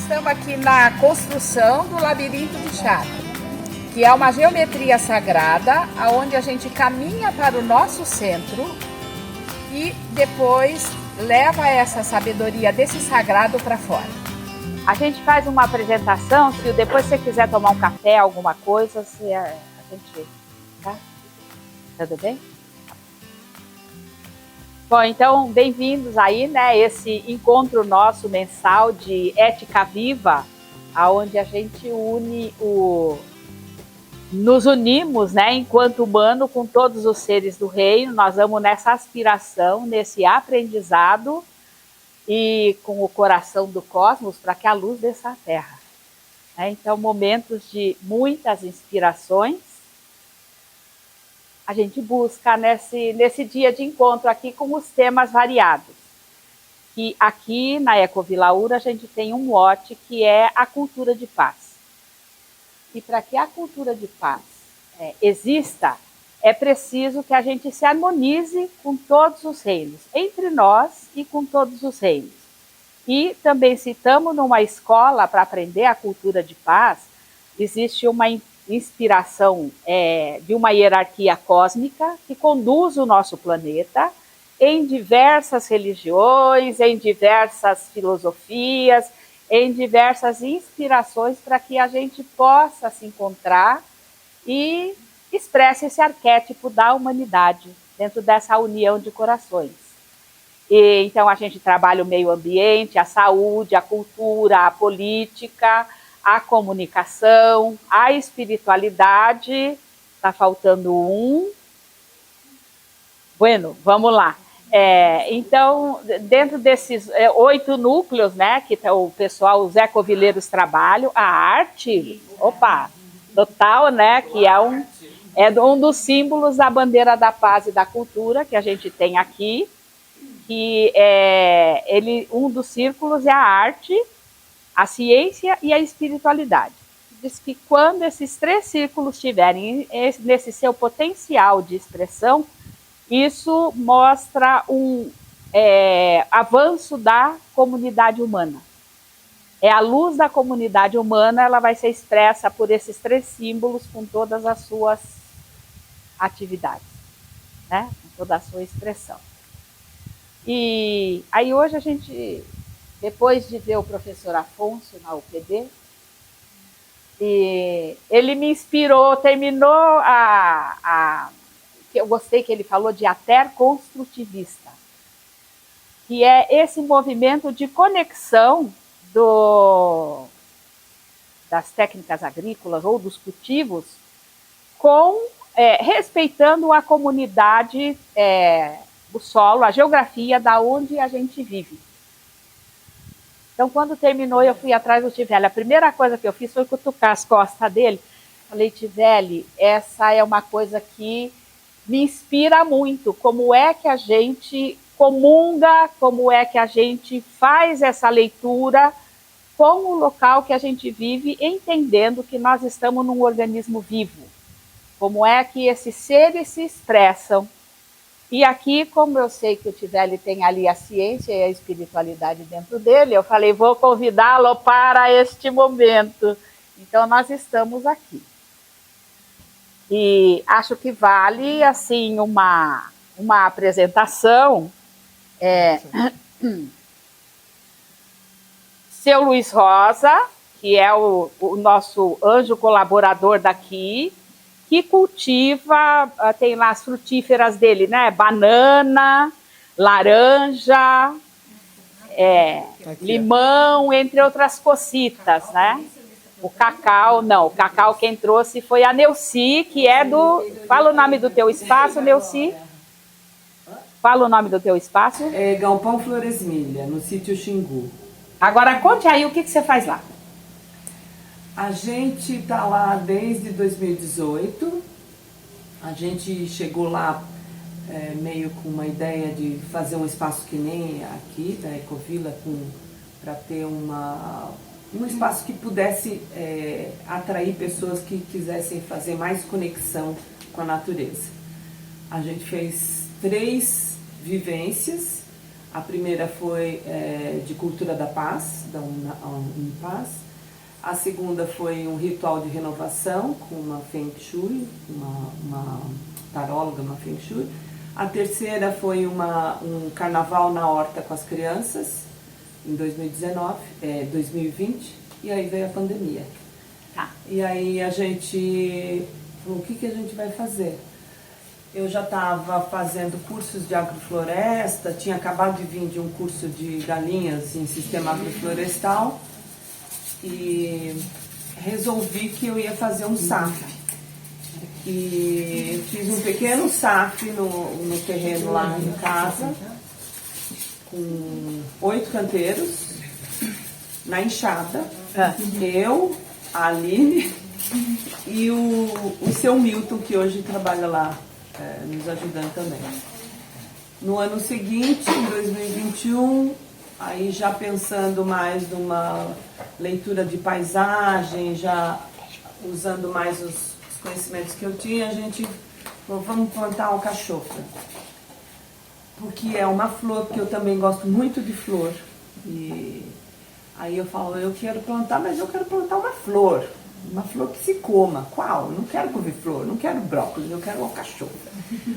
estamos aqui na construção do labirinto de chakra, que é uma geometria sagrada, onde a gente caminha para o nosso centro e depois leva essa sabedoria desse sagrado para fora. A gente faz uma apresentação, se depois você quiser tomar um café, alguma coisa, a gente... Tá? Tudo bem? Bom, então, bem-vindos aí, né, esse encontro nosso mensal de Ética Viva, onde a gente nos unimos, né, enquanto humano com todos os seres do reino. Nós vamos nessa aspiração, nesse aprendizado e com o coração do cosmos para que a luz desça à Terra. Então, momentos de muitas inspirações, a gente busca nesse dia de encontro aqui com os temas variados. E aqui na Ecovila Aura a gente tem um mote que é a cultura de paz. E para que a cultura de paz exista, é preciso que a gente se harmonize com todos os reinos, entre nós e com todos os reinos. E também, se estamos numa escola para aprender a cultura de paz, existe uma inspiração de uma hierarquia cósmica que conduz o nosso planeta em diversas religiões, em diversas filosofias, em diversas inspirações para que a gente possa se encontrar e expresse esse arquétipo da humanidade dentro dessa união de corações. E, então a gente trabalha o meio ambiente, a saúde, a cultura, a política, a comunicação, a espiritualidade. Está faltando um. Bueno, vamos lá. Então, dentro desses 8 núcleos, né, que o pessoal, os ecovileiros trabalham, a arte, opa, total, né, que é um dos símbolos da bandeira da paz e da cultura que a gente tem aqui, que um dos círculos é a arte, a ciência e a espiritualidade. Diz que quando esses 3 círculos estiverem nesse seu potencial de expressão, isso mostra um avanço da comunidade humana. A luz da comunidade humana, ela vai ser expressa por esses 3 símbolos com todas as suas atividades, né? Com toda a sua expressão. E aí hoje a gente, depois de ver o professor Afonso na UPD, ele me inspirou, terminou que eu gostei que ele falou de ater-construtivista, que é esse movimento de conexão das técnicas agrícolas ou dos cultivos respeitando a comunidade, o solo, a geografia da onde a gente vive. Então, quando terminou, eu fui atrás do Tivelli. A primeira coisa que eu fiz foi cutucar as costas dele. Falei, Tivelli, essa é uma coisa que me inspira muito. Como é que a gente comunga, como é que a gente faz essa leitura com o local que a gente vive, entendendo que nós estamos num organismo vivo. Como é que esses seres se expressam. E aqui, como eu sei que o Tivelli tem ali a ciência e a espiritualidade dentro dele, eu falei, vou convidá-lo para este momento. Então, nós estamos aqui. E acho que vale, assim, uma apresentação. Seu Luiz Rosa, que é o nosso anjo colaborador daqui, que cultiva, tem lá as frutíferas dele, né? Banana, laranja, limão, entre outras cocitas, né? O cacau, não, o cacau quem trouxe foi a Neuci, que é Fala o nome do teu espaço, Neuci. Fala o nome do teu espaço. É Galpão Floresmilha, no sítio Xingu. Agora conte aí o que você faz lá. A gente está lá desde 2018, a gente chegou lá meio com uma ideia de fazer um espaço que nem aqui, da Ecovila, para ter um espaço que pudesse atrair pessoas que quisessem fazer mais conexão com a natureza. A gente fez 3 vivências, A primeira foi de cultura da paz, da Unipaz. A segunda foi um ritual de renovação com uma Feng Shui, uma taróloga, uma Feng Shui. A terceira foi um carnaval na horta com as crianças, em 2020, e aí veio a pandemia. Tá. E aí a gente falou, o que a gente vai fazer? Eu já estava fazendo cursos de agrofloresta, tinha acabado de vir de um curso de galinhas em sistema agroflorestal e resolvi que eu ia fazer um SAF. E fiz um pequeno SAF no terreno lá em casa, com 8 canteiros, na enxada. Eu, a Aline e o seu Milton, que hoje trabalha lá, nos ajudando também. No ano seguinte, em 2021, aí já pensando mais numa leitura de paisagem, já usando mais os conhecimentos que eu tinha, a gente falou, vamos plantar alcachofra. Porque é uma flor que eu também gosto muito de flor. E aí eu falo, eu quero plantar, mas eu quero plantar uma flor que se coma. Qual? Não quero couve-flor, não quero brócolis, eu quero alcachofra.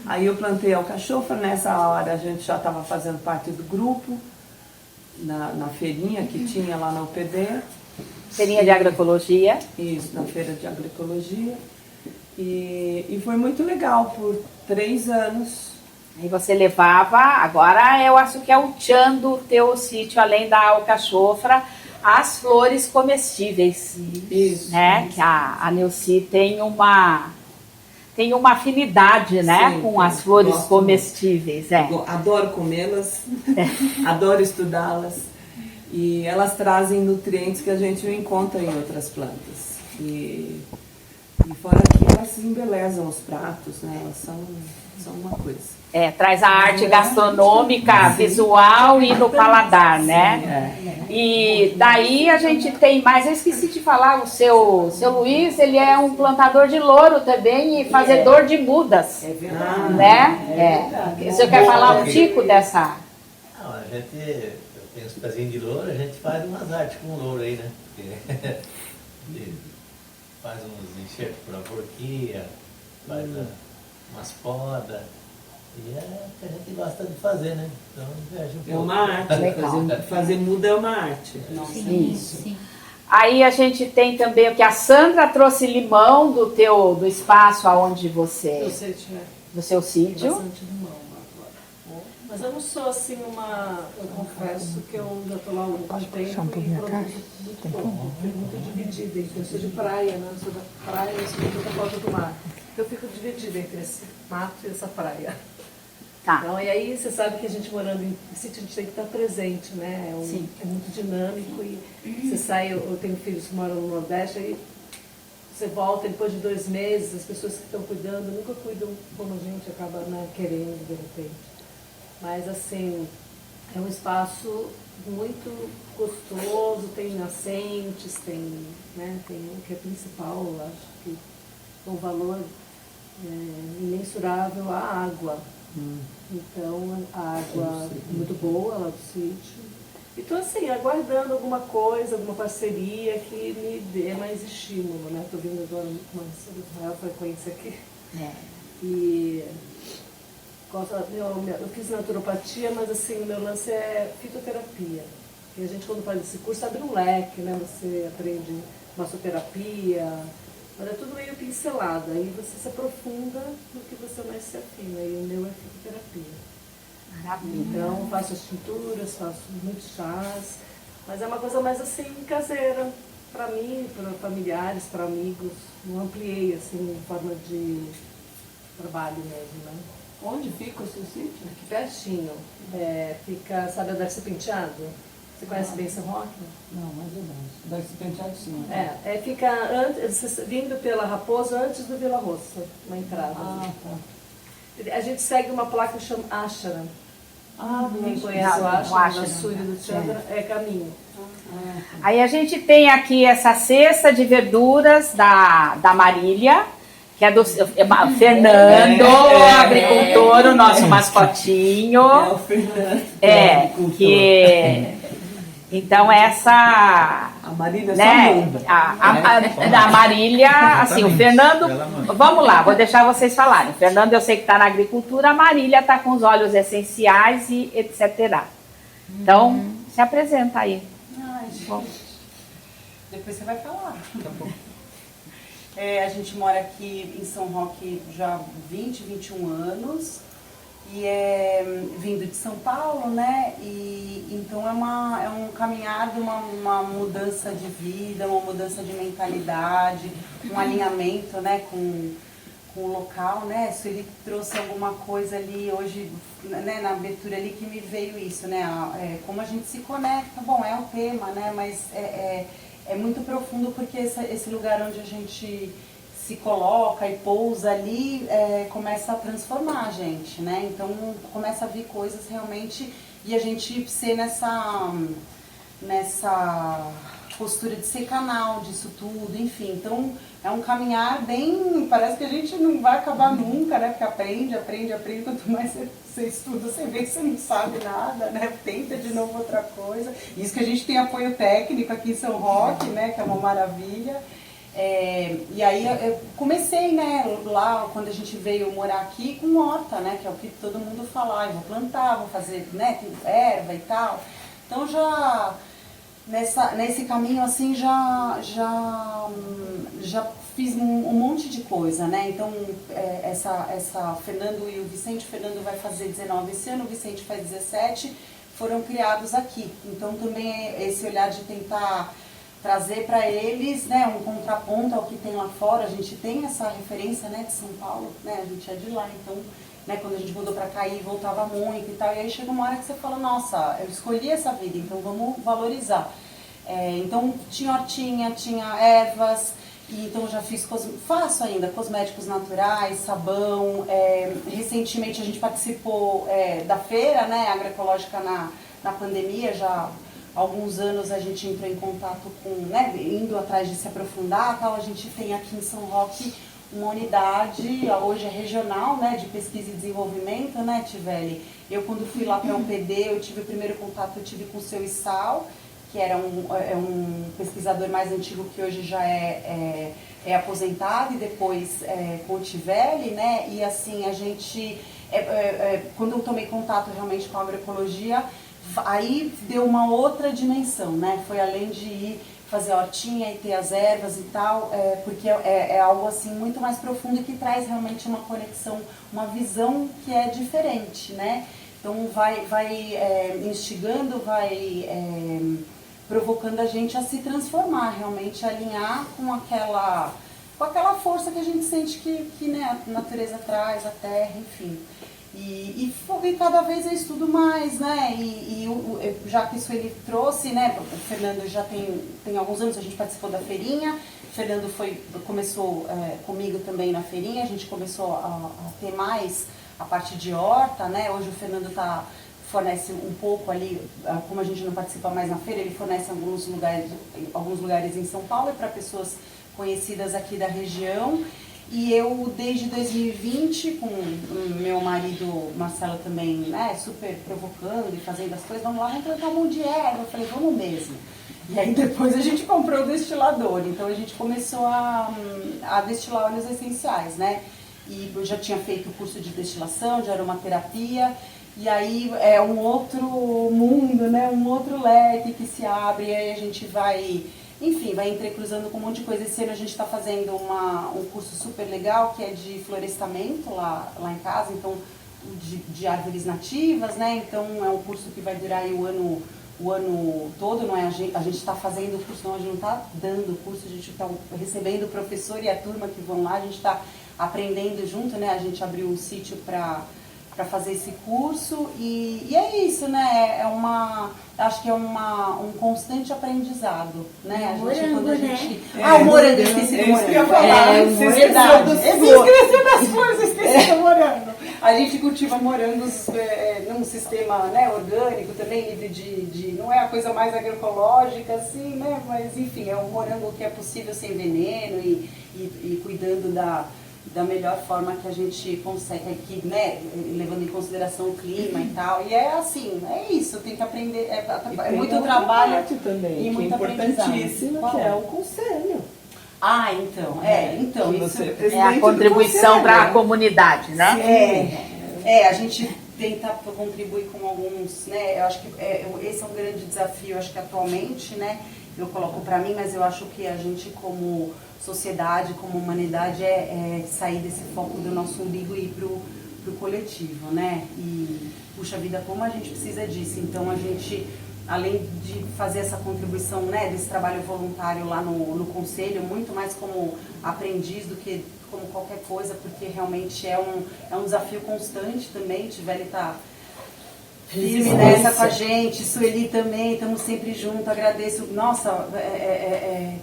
Aí eu plantei alcachofra, nessa hora a gente já estava fazendo parte do grupo, na feirinha que tinha lá na UPD. Feirinha de agroecologia. Isso, na feira de agroecologia. E foi muito legal, por 3 anos. Aí você levava, agora eu acho que é o tchan do teu sítio, além da alcachofra, as flores comestíveis. Isso. Né? Que a Neuci tem uma afinidade, né? Sim, com as flores gosto comestíveis. Adoro comê-las, adoro estudá-las. E elas trazem nutrientes que a gente não encontra em outras plantas. E fora que elas embelezam os pratos, né? Elas são uma coisa. Traz a arte gastronômica, visual e no paladar, né? E daí a gente tem mais, eu esqueci de falar, o seu Luiz, ele é um plantador de louro também e fazedor de mudas. É verdade. Né? Você quer falar um tico dessa? Não, a gente tem uns pezinhos de louro, a gente faz umas artes com louro aí, né? Faz uns enxertos para porquia, faz umas podas. E é o que a gente gosta de fazer, né? Então, é uma arte, fazer muda é uma arte. Sim. Aí a gente tem também o que a Sandra trouxe limão do espaço aonde você... Do seu sítio. Bastante limão agora. Mas eu não sou assim eu confesso que eu já estou lá há algum tempo e produzo muito pouco. Fico muito dividida entre, eu sou de praia, né? Eu sou da praia, eu sou da porta do mar. Eu fico dividida entre esse mato e essa praia. Tá. Então, e aí você sabe que a gente morando em sítio, a gente tem que estar presente, né? É muito dinâmico e você sai, eu tenho filhos que moram no Nordeste, aí você volta depois de 2 meses, as pessoas que estão cuidando nunca cuidam como a gente acaba, né, querendo de repente. Mas assim, é um espaço muito gostoso, tem nascentes, tem o que é principal, eu acho que tem um valor imensurável, a água. Então, a água é muito boa lá do sítio. E estou assim, aguardando alguma coisa, alguma parceria que me dê mais estímulo, né? Estou vindo agora com uma maior frequência aqui. E eu fiz naturopatia, mas assim, o meu lance é fitoterapia. E a gente, quando faz esse curso, abre um leque, né? Você aprende massoterapia, mas é tudo meio pincelado, aí você se aprofunda no que você mais se afina, e o meu é fitoterapia. Maravilha. Então, faço as tinturas, faço muitos chás, mas é uma coisa mais assim, caseira, para mim, para familiares, para amigos. Não ampliei, assim, em forma de trabalho mesmo, né? Onde fica o seu sítio? Aqui pertinho. Fica, sabe, a Darcy Penteado? Você conhece bem São Roque? Não, mais ou menos. Darcy Penteado, sim. Fica vindo pela Raposo antes do Vila Roça, uma entrada. Tá. A gente segue uma placa que chama Ashram. Quem conhece o Ashram, Ashram, da Surya do Chandra, é caminho. Aí a gente tem aqui essa cesta de verduras da Marília, que é do Fernando, agricultor, o nosso mascotinho. É o Fernando. Então essa... A Marília né, só manda. a Marília, assim, o Fernando... Vamos lá, vou deixar vocês falarem. O Fernando eu sei que está na agricultura, a Marília está com os óleos essenciais e etc. Então, se apresenta aí. Ai, gente. Depois você vai falar. A gente mora aqui em São Roque já há 20, 21 anos. E vindo de São Paulo, né? E então é um caminhar de uma mudança de vida, uma mudança de mentalidade, um alinhamento, né, com o local, né? Se ele trouxe alguma coisa ali hoje, né, na abertura ali que me veio isso, né? Como a gente se conecta, bom, é o tema, né? Mas é muito profundo porque esse lugar onde a gente se coloca e pousa ali, começa a transformar a gente, né? Então começa a vir coisas realmente e a gente ser nessa postura de ser canal disso tudo, enfim. Então é um caminhar bem, parece que a gente não vai acabar nunca, né? Porque aprende, quanto mais você estuda, você vê que você não sabe nada, né? Tenta de novo outra coisa. Isso que a gente tem apoio técnico aqui em São Roque, né? Que é uma maravilha. E aí eu comecei, né, lá quando a gente veio morar aqui com horta, né, que é o que todo mundo fala, eu vou plantar, vou fazer, né, tem erva e tal. Então já nesse caminho assim já fiz um monte de coisa, né? Então essa Fernando e o Fernando vai fazer 19 esse ano, o Vicente faz 17, foram criados aqui. Então também é esse olhar de tentar trazer para eles, né, um contraponto ao que tem lá fora. A gente tem essa referência, né, de São Paulo, né, a gente é de lá, então, né, quando a gente mudou para cá e voltava muito e tal, e aí chega uma hora que você fala, nossa, eu escolhi essa vida, então vamos valorizar. Então tinha hortinha, tinha ervas, e então já faço ainda cosméticos naturais, sabão. Recentemente a gente participou da feira, né, agroecológica na pandemia, já há alguns anos a gente entrou em contato com, né, indo atrás de se aprofundar, tal. A gente tem aqui em São Roque uma unidade, hoje é regional, né, de pesquisa e desenvolvimento, né, Tiveli? Eu quando fui lá para o PD, eu tive o primeiro contato, eu tive com o seu Issal, que era um pesquisador mais antigo que hoje já é aposentado, e depois com o Tiveli, né, e assim, a gente, quando eu tomei contato realmente com a agroecologia, aí deu uma outra dimensão, né? Foi além de ir fazer a hortinha e ter as ervas e tal, porque é algo assim muito mais profundo e que traz realmente uma conexão, uma visão que é diferente, né? Então vai instigando, vai provocando a gente a se transformar, realmente alinhar com aquela força que a gente sente que né, a natureza traz, a terra, enfim. E cada vez eu estudo mais, né? Já que isso ele trouxe, né? O Fernando já tem alguns anos, a gente participou da feirinha. O Fernando começou comigo também na feirinha, a gente começou a ter mais a parte de horta, né? Hoje o Fernando fornece um pouco ali, como a gente não participa mais na feira, ele fornece alguns lugares em São Paulo e para pessoas conhecidas aqui da região. E eu, desde 2020, com o meu marido Marcelo também, né, super provocando e fazendo as coisas, vamos lá, vamos plantar um monte de erva. Eu falei, vamos mesmo. E aí depois a gente comprou o destilador, então a gente começou a destilar óleos essenciais, né? E eu já tinha feito o curso de destilação, de aromaterapia, e aí é um outro mundo, né, um outro leque que se abre, e aí a gente vai... Enfim, vai entrecruzando com um monte de coisa. Esse ano a gente está fazendo um curso super legal, que é de florestamento lá em casa, então, de árvores nativas, né? Então, é um curso que vai durar aí o ano todo, não é? A gente está fazendo o curso, não, a gente não está dando o curso, a gente está recebendo o professor e a turma que vão lá, a gente está aprendendo junto, né? A gente abriu um sítio para fazer esse curso e é isso, né? Acho que é um constante aprendizado, né? Morango, né? O morango, esqueci do morango. Isso que eu ia falar, Você esqueceu das flores, esqueci do morango. A gente cultiva morangos num sistema, né, orgânico também, livre de... Não é a coisa mais agroecológica, assim, né? Mas, enfim, é um morango que é possível sem veneno e cuidando da melhor forma que a gente consegue aqui, né, levando em consideração o clima e tal. E é assim, é isso, tem que aprender, é muito trabalho também, e muito que é importantíssimo, aprendizado. que é o conselho. Ah, então, então Que isso você é É a presidente do contribuição conselho, para a né? comunidade, né? a gente tenta contribuir com alguns, né, eu acho que esse é um grande desafio, eu acho que atualmente, né, eu coloco para mim, mas eu acho que a gente como sociedade, como humanidade, é sair desse foco do nosso umbigo e ir pro coletivo, né, e puxa vida, como a gente precisa disso, então a gente, além de fazer essa contribuição, né, desse trabalho voluntário lá no conselho, muito mais como aprendiz do que como qualquer coisa, porque realmente é um desafio constante também. Tiveli tá firme nessa com a gente, Sueli também, estamos sempre juntos, agradeço, nossa,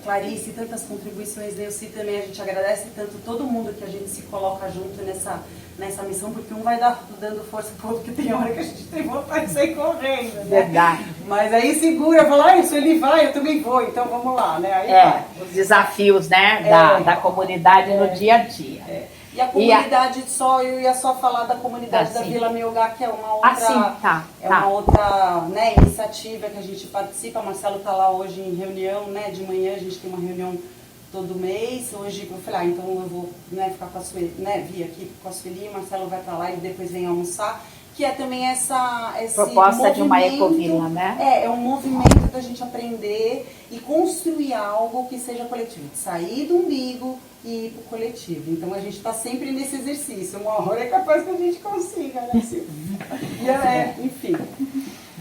Clarice, tantas contribuições, Neuci também, a gente agradece tanto todo mundo que a gente se coloca junto nessa missão, porque um vai dando força pro outro, porque tem hora que a gente tem vontade de sair correndo, né? Verdade. Mas aí segura, fala, isso ele vai, eu também vou, então vamos lá, né? Aí vai. Os desafios, né, da comunidade no dia a dia. E a comunidade, eu ia só falar da comunidade da Vila Melgá, que é uma outra, uma outra, né, iniciativa que a gente participa. O Marcelo está lá hoje em reunião, né, de manhã a gente tem uma reunião todo mês. Hoje eu falei, então eu vou, né, ficar com a Sueli, né, vir aqui com a Sueli, o Marcelo vai para lá e depois vem almoçar. Que é também esse proposta de uma ecovila, né? É um movimento da gente aprender e construir algo que seja coletivo, de sair do umbigo e ir para o coletivo. Então a gente está sempre nesse exercício. Uma hora é capaz que a gente consiga, né, Silvia? Enfim.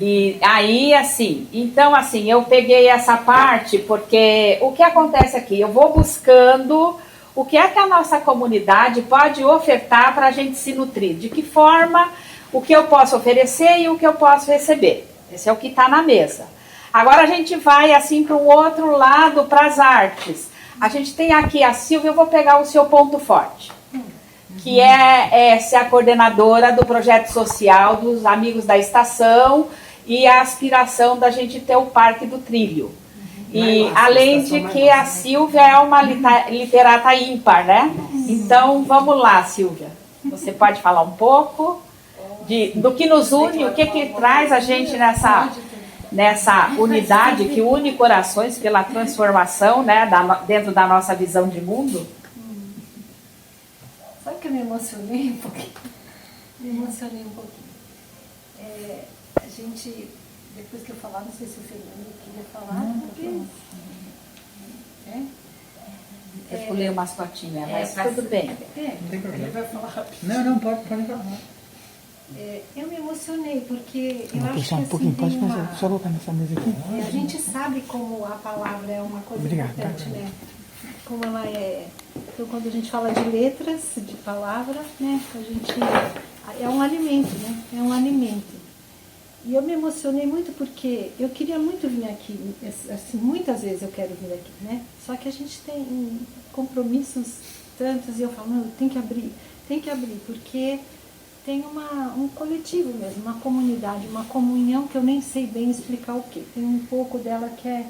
E aí, assim, então assim, eu peguei essa parte porque o que acontece aqui? Eu vou buscando o que é que a nossa comunidade pode ofertar para a gente se nutrir. De que forma, o que eu posso oferecer e o que eu posso receber. Esse é o que está na mesa. Agora a gente vai assim para o outro lado, para as artes. A gente tem aqui a Silvia, eu vou pegar o seu ponto forte, que é ser a coordenadora do projeto social dos Amigos da Estação e a aspiração da gente ter o Parque do Trilho. E além de que a Silvia é uma literata ímpar, né? Então vamos lá, Silvia. Você pode falar um pouco do que nos une, o que traz a gente nessa unidade que une corações pela transformação, né, dentro da nossa visão de mundo? Sabe que eu me emocionei um pouquinho? A gente, depois que eu falar, não sei se o Fernando queria falar. Eu pulei uma fotinha, mas tudo bem. Não tem problema. Ele vai falar rápido. Não, pode falar. Eu me emocionei porque eu Vou acho puxar que um pouquinho, assim, pode tem fazer. Só colocar nessa mesa aqui. a gente sabe como a palavra é uma coisa Obrigado, importante, tá? né? Como ela é. Então, quando a gente fala de letras, de palavra, né? A gente é um alimento, né? É um alimento. E eu me emocionei muito porque eu queria muito vir aqui, assim, muitas vezes eu quero vir aqui, né? Só que a gente tem compromissos tantos e eu falo, não, tem que abrir, porque tem um coletivo mesmo, uma comunidade, uma comunhão que eu nem sei bem explicar o quê. Tem um pouco dela que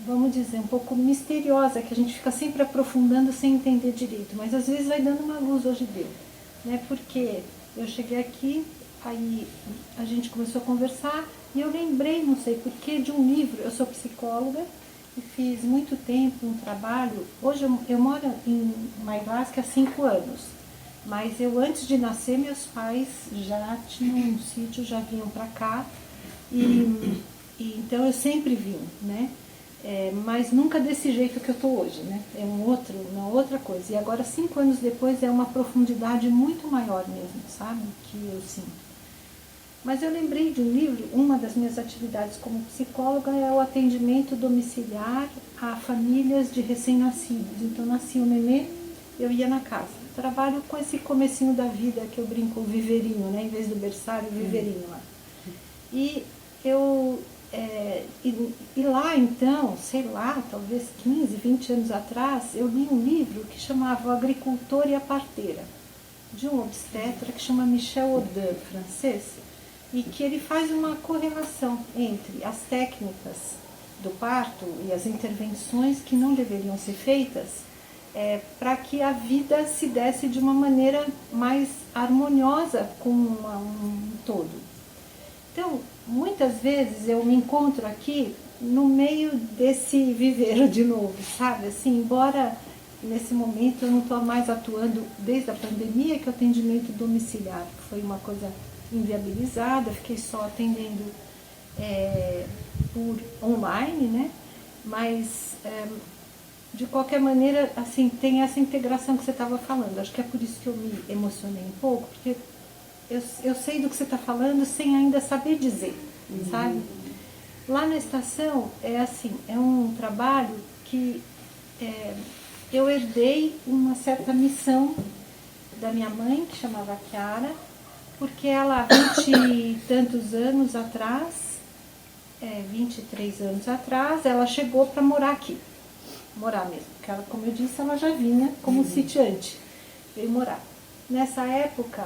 vamos dizer, um pouco misteriosa, que a gente fica sempre aprofundando sem entender direito, mas às vezes vai dando uma luz, hoje deu, né? Porque eu cheguei aqui, aí a gente começou a conversar e eu lembrei, não sei porquê, de um livro. Eu sou psicóloga e fiz muito tempo um trabalho. Hoje eu moro em Mailasca há 5 anos, mas antes de nascer, meus pais já tinham um sítio, já vinham para cá e então eu sempre vim, né? Mas nunca desse jeito que eu estou hoje, né? É uma outra coisa. E agora, 5 anos depois, é uma profundidade muito maior mesmo, sabe? Que eu sinto. Mas eu lembrei de um livro, uma das minhas atividades como psicóloga é o atendimento domiciliar a famílias de recém-nascidos. Então, nascia um nenê, eu ia na casa. Trabalho com esse comecinho da vida, que eu brinco, o viveirinho, né? Em vez do berçário, o viveirinho lá. E e lá então, sei lá, talvez 15, 20 anos atrás, eu li um livro que chamava O Agricultor e a Parteira, de um obstetra que chama Michel Audin, francês, e que ele faz uma correlação entre as técnicas do parto e as intervenções que não deveriam ser feitas para que a vida se desse de uma maneira mais harmoniosa com um todo. Então, muitas vezes eu me encontro aqui no meio desse viveiro de novo, sabe? Assim, embora nesse momento eu não estou mais atuando desde a pandemia, que o atendimento domiciliar foi uma coisa inviabilizada, fiquei só atendendo por online, né? Mas de qualquer maneira, assim, tem essa integração que você estava falando. Acho que é por isso que eu me emocionei um pouco, porque eu sei do que você está falando sem ainda saber dizer, sabe? Lá na estação, é assim, é um trabalho que eu herdei uma certa missão da minha mãe, que chamava Chiara, porque ela, 20 e tantos anos atrás, 23 anos atrás, ela chegou para morar aqui. Morar mesmo, porque ela, como eu disse, ela já vinha como sitiante, veio morar. Nessa época,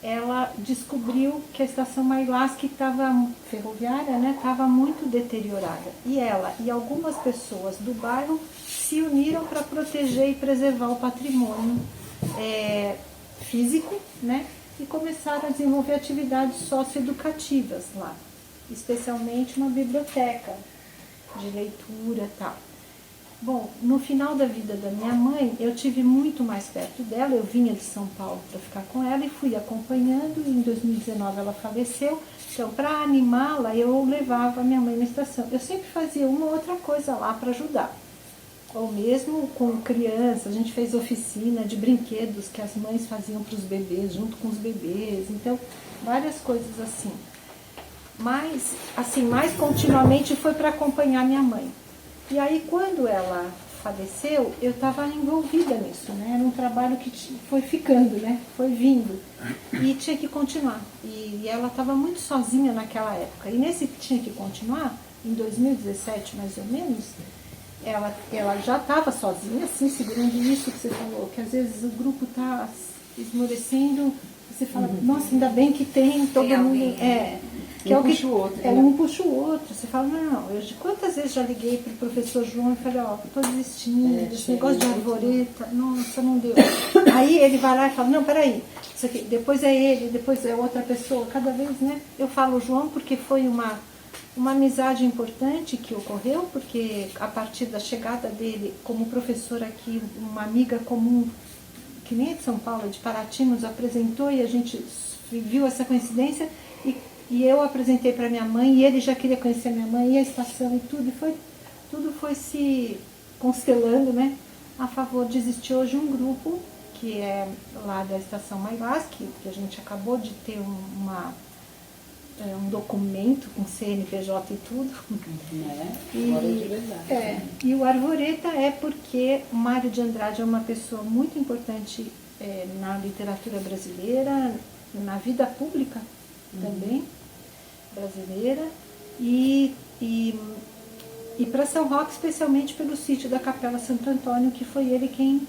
ela descobriu que a estação Mailasc estava ferroviária, né, estava muito deteriorada. E ela e algumas pessoas do bairro se uniram para proteger e preservar o patrimônio físico, né, e começaram a desenvolver atividades socioeducativas lá, especialmente uma biblioteca de leitura e tal. Bom, no final da vida da minha mãe, eu tive muito mais perto dela, eu vinha de São Paulo para ficar com ela e fui acompanhando, e em 2019 ela faleceu, então para animá-la eu levava a minha mãe na estação. Eu sempre fazia uma ou outra coisa lá para ajudar, ou mesmo com crianças, a gente fez oficina de brinquedos que as mães faziam para os bebês, junto com os bebês, então várias coisas assim. Mas, assim, mais continuamente foi para acompanhar minha mãe. E aí, quando ela faleceu, eu estava envolvida nisso, né? Era um trabalho que foi ficando, né? Foi vindo. E tinha que continuar. E ela estava muito sozinha naquela época. E nesse tinha que continuar, em 2017, mais ou menos, ela já estava sozinha, assim, segurando isso que você falou, que às vezes o grupo está esmorecendo, você fala, nossa, ainda bem que tem todo mundo... Que é o que puxa o outro. Um puxa o outro. Você fala, não, quantas vezes já liguei para o professor João e falei, ó, estou desistindo, esse negócio de arvoreta, nossa, não deu. Aí ele vai lá e fala, não, peraí, isso aqui, depois é ele, depois é outra pessoa, cada vez, né? Eu falo João porque foi uma amizade importante que ocorreu, porque a partir da chegada dele como professor aqui, uma amiga comum, que nem é de São Paulo, de Paraty, nos apresentou e a gente viu essa coincidência e eu apresentei para minha mãe e ele já queria conhecer minha mãe e a estação e tudo, tudo foi se constelando, né, a favor de existir hoje um grupo que é lá da estação Mailasc, que a gente acabou de ter um documento com CNPJ e tudo. E o Arvoreta é porque o Mário de Andrade é uma pessoa muito importante na literatura brasileira, na vida pública também brasileira, e para São Roque, especialmente pelo sítio da Capela Santo Antônio, que foi ele quem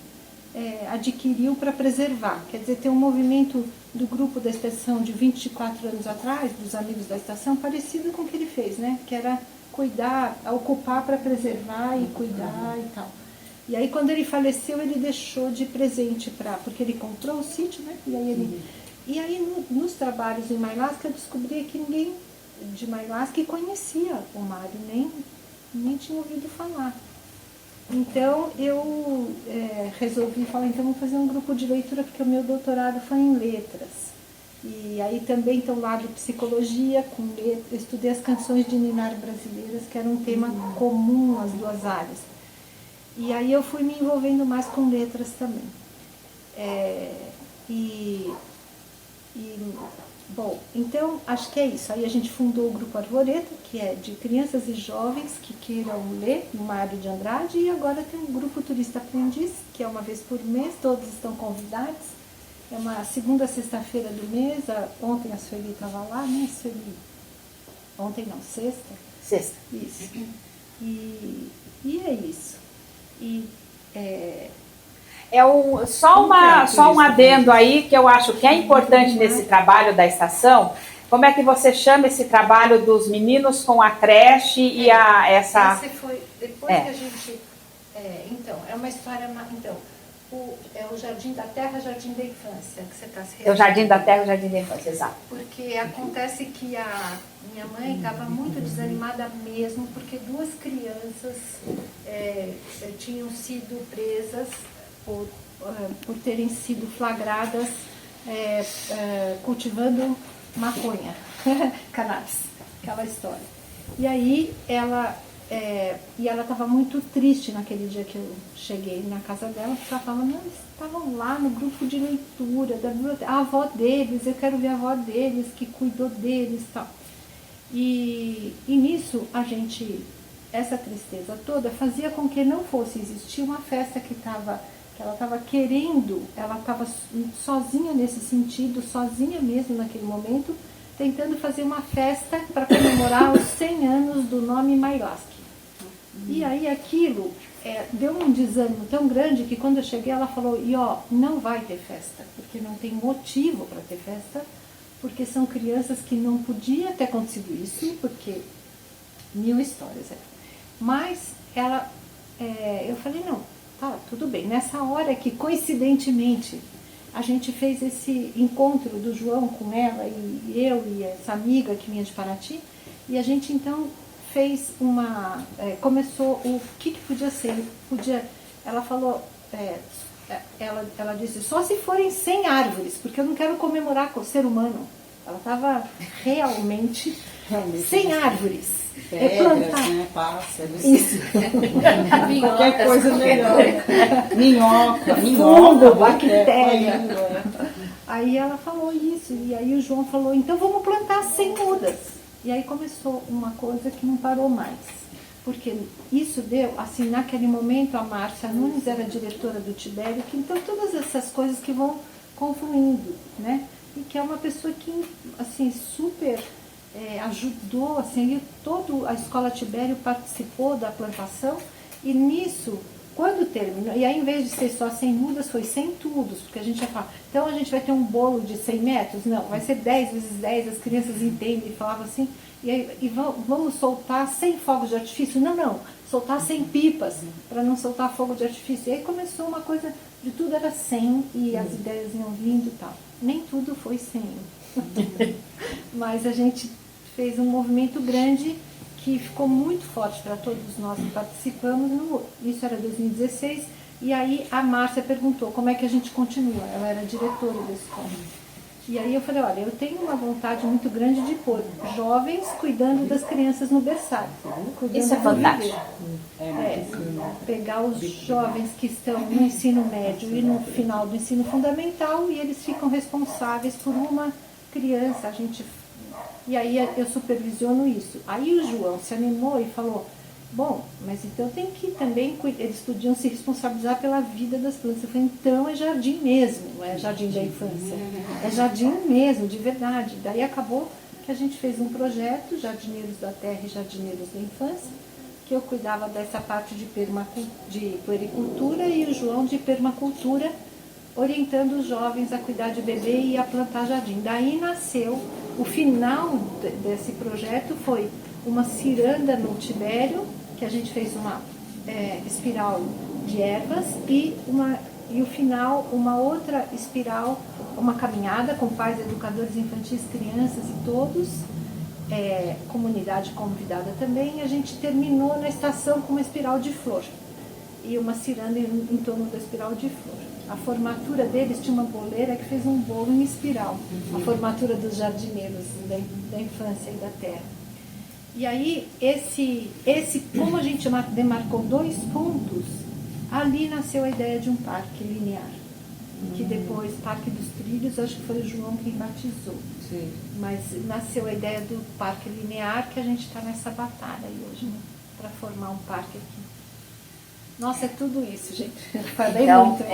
adquiriu para preservar. Quer dizer, tem um movimento do grupo da estação de 24 anos atrás, dos amigos da estação, parecido com o que ele fez, né? Que era cuidar, ocupar para preservar e cuidar e tal. E aí, quando ele faleceu, ele deixou de presente porque ele comprou o sítio, né? E aí, nos trabalhos em Mailasc, eu descobri que ninguém de Mailasc conhecia o Mário, nem tinha ouvido falar. Então, eu resolvi falar, então vamos fazer um grupo de leitura, porque o meu doutorado foi em letras. E aí também tem o lado de psicologia, eu estudei as canções de ninar brasileiras, que era um tema comum às duas áreas. E aí eu fui me envolvendo mais com letras também. Bom, então acho que é isso. Aí a gente fundou o Grupo Arvoreta, que é de crianças e jovens que queiram ler no Mário de Andrade, e agora tem um Grupo Turista Aprendiz, que é uma vez por mês, todos estão convidados. É uma segunda sexta-feira do mês, ontem a Sueli estava lá, né, Sueli? Ontem não, sexta? Sexta. Isso. E é isso. Só um adendo aí que eu acho que é importante nesse trabalho da estação. Como é que você chama esse trabalho dos meninos com a creche e essa... Esse foi depois que a gente... então, é uma história... Então, É o Jardim da Terra, Jardim da Infância, que você está se É o Jardim da Terra, o Jardim da Infância, exato. Porque acontece que a minha mãe estava muito desanimada mesmo, porque duas crianças tinham sido presas por terem sido flagradas cultivando maconha, cannabis, aquela história. E aí ela estava muito triste naquele dia que eu cheguei na casa dela, porque ela falava, não, eles estavam lá no grupo de leitura da biblioteca, a avó deles, eu quero ver a avó deles, que cuidou deles e tal. E nisso a gente, essa tristeza toda, fazia com que não fosse existir uma festa que ela estava querendo, ela estava sozinha nesse sentido, sozinha mesmo naquele momento, tentando fazer uma festa para comemorar os 100 anos do nome Mailasque. E aí aquilo deu um desânimo tão grande que quando eu cheguei ela falou, não vai ter festa, porque não tem motivo para ter festa, porque são crianças que não podia ter acontecido isso, porque mil histórias. Mas eu falei, não, tá, tudo bem. Nessa hora que coincidentemente a gente fez esse encontro do João com ela e eu e essa amiga que vinha de Paraty, e a gente então fez começou o que podia ser. Ela falou, ela disse, só se forem 100 árvores, porque eu não quero comemorar com o ser humano. Ela estava realmente 100 árvores. Pedras, né? Pássaros. Isso. Qualquer coisa melhor. Minhoca, fungo, bactéria. Aí ela falou isso, e aí o João falou, então vamos plantar 100 mudas. E aí começou uma coisa que não parou mais. Porque isso deu, assim, naquele momento a Márcia Nunes era diretora do Tibério, que então todas essas coisas que vão confluindo, né? E que é uma pessoa que, assim, super ajudou, assim, toda a Escola Tibério participou da plantação, e nisso, quando terminou, e aí em vez de ser só 100 mudas, foi 100 tudos, porque a gente ia falar, então a gente vai ter um bolo de 100 metros? Não, vai ser 10 vezes 10, as crianças entendem, e falavam assim, e vamos soltar 100 fogos de artifício? Não, soltar 100 pipas, para não soltar fogo de artifício. E aí começou uma coisa, de tudo era 100, e as ideias iam vindo e tal. Nem tudo foi 100, mas a gente fez um movimento grande que ficou muito forte para todos nós que participamos. Isso era 2016, e aí a Márcia perguntou como é que a gente continua. Ela era diretora da escola. E aí eu falei, olha, eu tenho uma vontade muito grande de pôr jovens cuidando das crianças no berçário. Isso é fantástico. Pegar os jovens que estão no ensino médio e no final do ensino fundamental, e eles ficam responsáveis por uma criança. E aí eu supervisiono isso. Aí o João se animou e falou, bom, mas então tem que também, eles podiam se responsabilizar pela vida das plantas. Eu falei, então é jardim mesmo, não é jardim da infância. É jardim mesmo, de verdade. Daí acabou que a gente fez um projeto, Jardineiros da Terra e Jardineiros da Infância, que eu cuidava dessa parte de puericultura e o João de permacultura, orientando os jovens a cuidar de bebê e a plantar jardim. Daí nasceu, o final desse projeto foi uma ciranda no Tibério, que a gente fez uma espiral de ervas, e o final, uma outra espiral, uma caminhada com pais, educadores infantis, crianças e todos, comunidade convidada também, e a gente terminou na estação com uma espiral de flor, e uma ciranda em torno da espiral de flor. A formatura deles tinha uma boleira que fez um bolo em espiral, a formatura dos jardineiros da infância e da terra. E aí, como a gente demarcou 2 pontos, ali nasceu a ideia de um parque linear. Que depois, Parque dos Trilhos, acho que foi o João quem batizou. Sim. Mas nasceu a ideia do parque linear, que a gente está nessa batalha aí hoje, né? Para formar um parque aqui. Nossa, é tudo isso, gente. Falei Então, muito.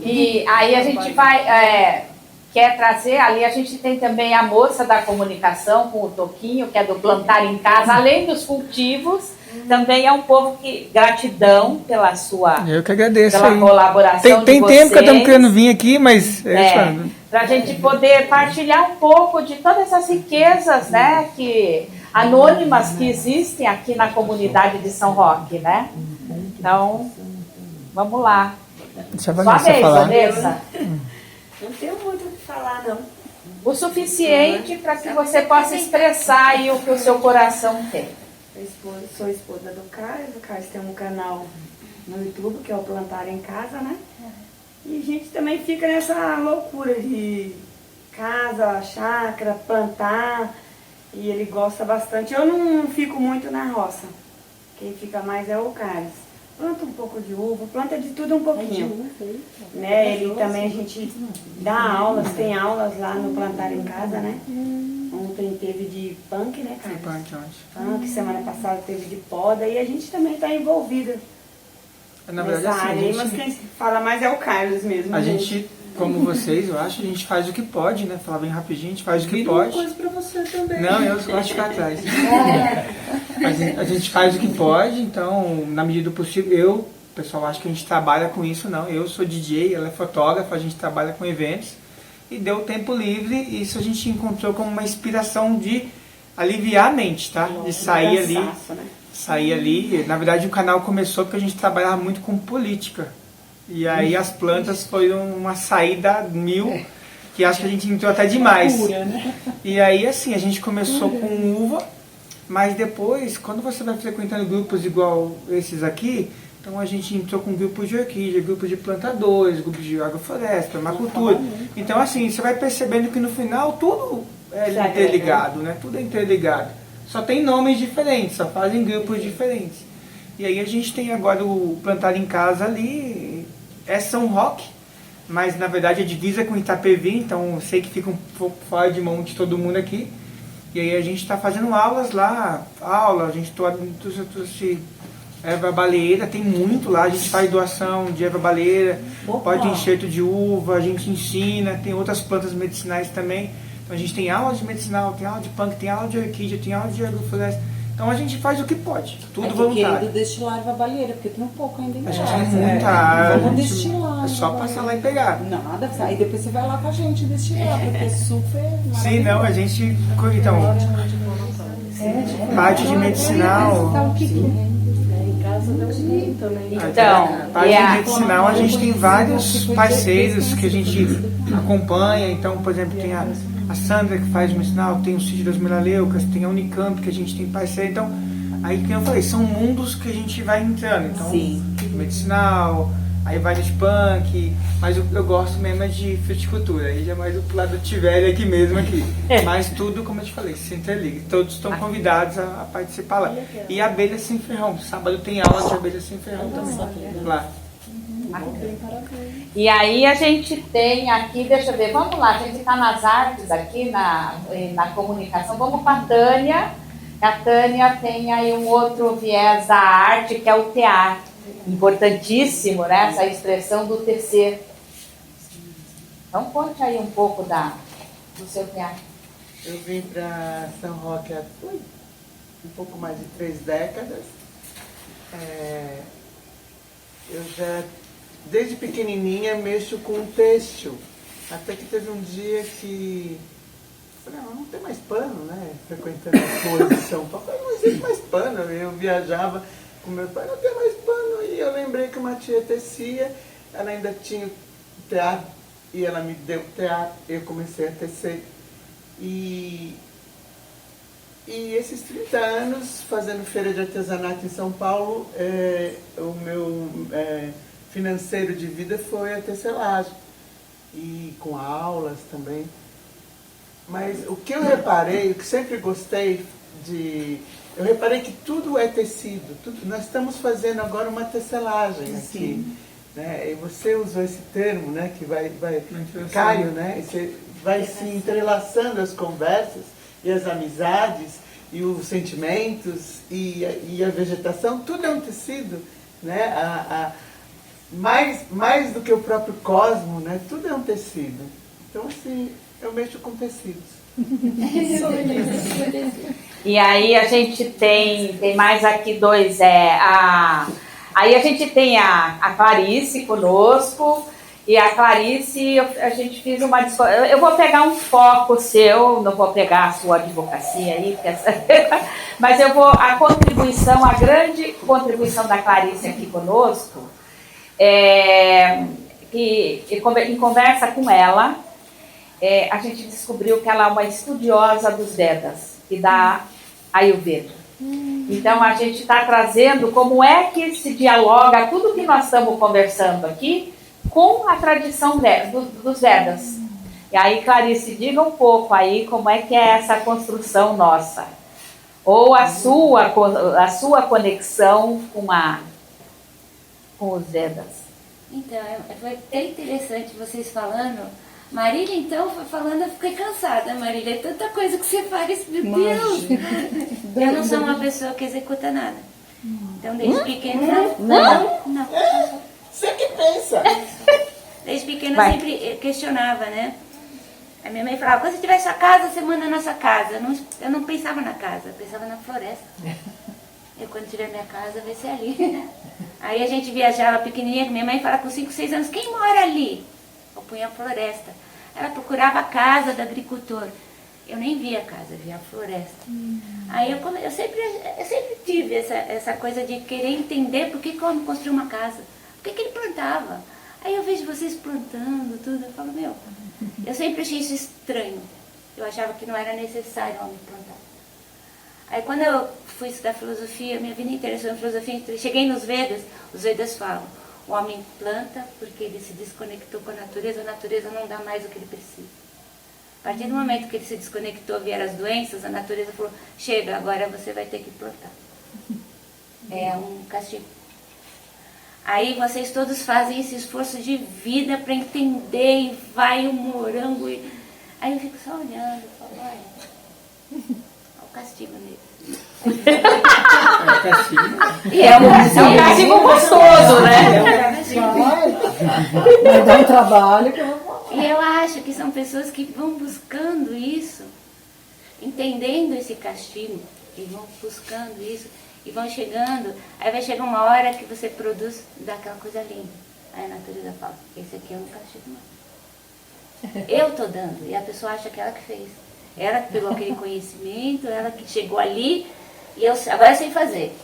E aí a gente quer trazer, ali a gente tem também a moça da comunicação com o Toquinho, que é do Plantar em Casa, além dos cultivos, também é um povo que, gratidão pela sua Eu que agradeço pela aí. Tem Tem tempo que estamos querendo vir aqui, mas... para a gente poder partilhar um pouco de todas essas riquezas, né, anônimas que existem aqui na comunidade de São Roque, né? Então, vamos lá. Deixa a Sua Vanessa vez, falar. Vanessa. Não tenho muito o que falar, não. O suficiente para que você possa expressar aí o que o seu coração tem. Sou esposa do Carlos. O Carlos tem um canal no YouTube, que é o Plantar em Casa, né? E a gente também fica nessa loucura de casa, chácara, plantar. E ele gosta bastante. Eu não fico muito na roça. Quem fica mais é o Carlos. Planta um pouco de uva, planta de tudo um pouquinho. Né? Ele também, a gente dá aulas, tem aulas lá no Plantar em Casa, né? Ontem teve de punk, né, Carlos? Punk, semana passada teve de poda. E a gente também está envolvida Na verdade, nessa assim, área. Mas quem fala mais é o Carlos mesmo. a gente, como vocês, eu acho, a gente faz o que pode, né? Falar bem rapidinho, a gente faz o que pode. Uma coisa pra você também. Não, eu gosto de ficar atrás. A gente faz o que pode, então, na medida do possível, o pessoal acha que a gente trabalha com isso, não. Eu sou DJ, ela é fotógrafa, a gente trabalha com eventos. E deu tempo livre, e isso a gente encontrou como uma inspiração de aliviar a mente, tá? De sair ali. Sair ali. Na verdade, o canal começou porque a gente trabalhava muito com política. E aí as plantas foi uma saída mil, que acho que a gente entrou até demais. E aí, assim, a gente começou com uva, mas depois, quando você vai frequentando grupos igual esses aqui, então a gente entrou com grupos de orquídea, grupos de plantadores, grupos de agrofloresta, permacultura. Então, assim, você vai percebendo que no final tudo é interligado, né? Tudo é interligado. Só tem nomes diferentes, só fazem grupos diferentes. E aí a gente tem agora o Plantar em Casa ali, é São Roque, mas na verdade é divisa com Itapevi, então eu sei que fica um pouco fora de mão de todo mundo aqui. E aí a gente está fazendo aulas lá, a gente trouxe erva baleeira, tem muito lá, a gente faz doação de erva baleeira, pode ter enxerto de uva, a gente ensina, tem outras plantas medicinais também. Então a gente tem aula de medicinal, tem aula de punk, tem aula de orquídea, tem aula de agrofloresta. Então a gente faz o que pode, tudo voluntário. Querido destilar erva baleeira, porque tem um pouco ainda em A casa. gente tem muita área, Vamos destilar. é só passar lá e pegar. Nada, aí depois você vai lá com a gente destilar, porque super Sim, não, a gente, então, parte de medicinal, Em casa deu muito também. Então, parte de medicinal a gente tem vários parceiros que a gente acompanha. Então, por exemplo, tem a Sandra que faz medicinal, tem o Sítio das Melaleucas, tem a Unicamp que a gente tem parceiro. Então, aí que eu falei, são mundos que a gente vai entrando. Então, medicinal, aí vai no punk, mas eu gosto mesmo é de fruticultura, aí já é mais do lado do Tivério aqui mesmo aqui. Mas tudo, como eu te falei, se interliga. Todos estão convidados a participar lá. E abelha sem ferrão, sábado tem aula de abelha sem ferrão também, lá. E aí a gente tem aqui, deixa eu ver, vamos lá, a gente está nas artes aqui, na comunicação, vamos para a Tânia. A Tânia tem aí um outro viés da arte, que é o teatro. Importantíssimo, né? Essa expressão do tecer. Então conte aí um pouco do seu teatro. Eu vim para São Roque há um pouco mais de 3 décadas. Eu já, desde pequenininha, mexo com têxtil. Até que teve um dia que... Falei, não tem mais pano, né? Frequentando a exposição. Falei, não existe mais pano. Eu viajava com meu pai, não tem mais pano. E eu lembrei que uma tia tecia, ela ainda tinha teatro, e ela me deu teatro, eu comecei a tecer. E esses 30 anos, fazendo feira de artesanato em São Paulo, o meu financeiro de vida foi a tecelagem. E com aulas também. Mas o que eu reparei, o que sempre gostei eu reparei que tudo é tecido. Nós estamos fazendo agora uma tecelagem aqui. Né? E você usou esse termo, né? Que vai Caio, né? E você vai se entrelaçando as conversas e as amizades e os sentimentos e a vegetação. Tudo é um tecido, né? Mais do que o próprio cosmo, né? Tudo é um tecido. Então, assim, eu mexo com tecidos. E aí a gente tem mais aqui dois, aí a gente tem a Clarice conosco, e a Clarice, a gente fez uma discussão, eu vou pegar um foco seu, não vou pegar a sua advocacia aí, mas a grande contribuição da Clarice aqui conosco que em conversa com ela, a gente descobriu que ela é uma estudiosa dos Vedas e da Ayurveda. Então a gente está trazendo como é que se dialoga tudo que nós estamos conversando aqui com a tradição dos Vedas. E aí, Clarice, diga um pouco aí como é que é essa construção nossa. Ou a sua conexão com os Vedas. Então, foi até interessante vocês falando. Marília, então, falando, eu fiquei cansada, Marília. É tanta coisa que você faz, meu Deus. Eu não sou uma pessoa que executa nada. Então, desde pequena... Não. Você que pensa. Desde pequena eu sempre questionava, né? A minha mãe falava, quando você tiver sua casa, você manda na sua casa. Eu não pensava na casa, eu pensava na floresta. Eu, quando tiver minha casa, vai ser ali. Aí a gente viajava pequenininha, minha mãe falava com 5, 6 anos, quem mora ali? Eu punha a floresta. Ela procurava a casa do agricultor. Eu nem via a casa, eu via a floresta. Aí eu sempre tive essa coisa de querer entender por que o homem construiu uma casa. Por que ele plantava? Aí eu vejo vocês plantando tudo, eu falo, meu, eu sempre achei isso estranho. Eu achava que não era necessário o homem plantar. Aí quando eu fui estudar filosofia, minha vida inteira estudando filosofia, cheguei nos Vedas, os Vedas falam, o homem planta porque ele se desconectou com a natureza não dá mais o que ele precisa. A partir do momento que ele se desconectou, vieram as doenças, a natureza falou, chega, agora você vai ter que plantar. É um castigo. Aí vocês todos fazem esse esforço de vida para entender, e vai o morango. Aí eu fico só olhando, e falo, olha o castigo nele. E é um castigo gostoso, né? Vai dar um trabalho que E eu acho que são pessoas que vão buscando isso, entendendo esse castigo, e vão buscando isso, e vão chegando, aí vai chegar uma hora que você produz daquela coisa linda. Aí a natureza fala, esse aqui eu não castigo mais. Eu tô dando, e a pessoa acha que ela que fez. Ela que pegou aquele conhecimento, ela que chegou ali, e agora eu sei fazer.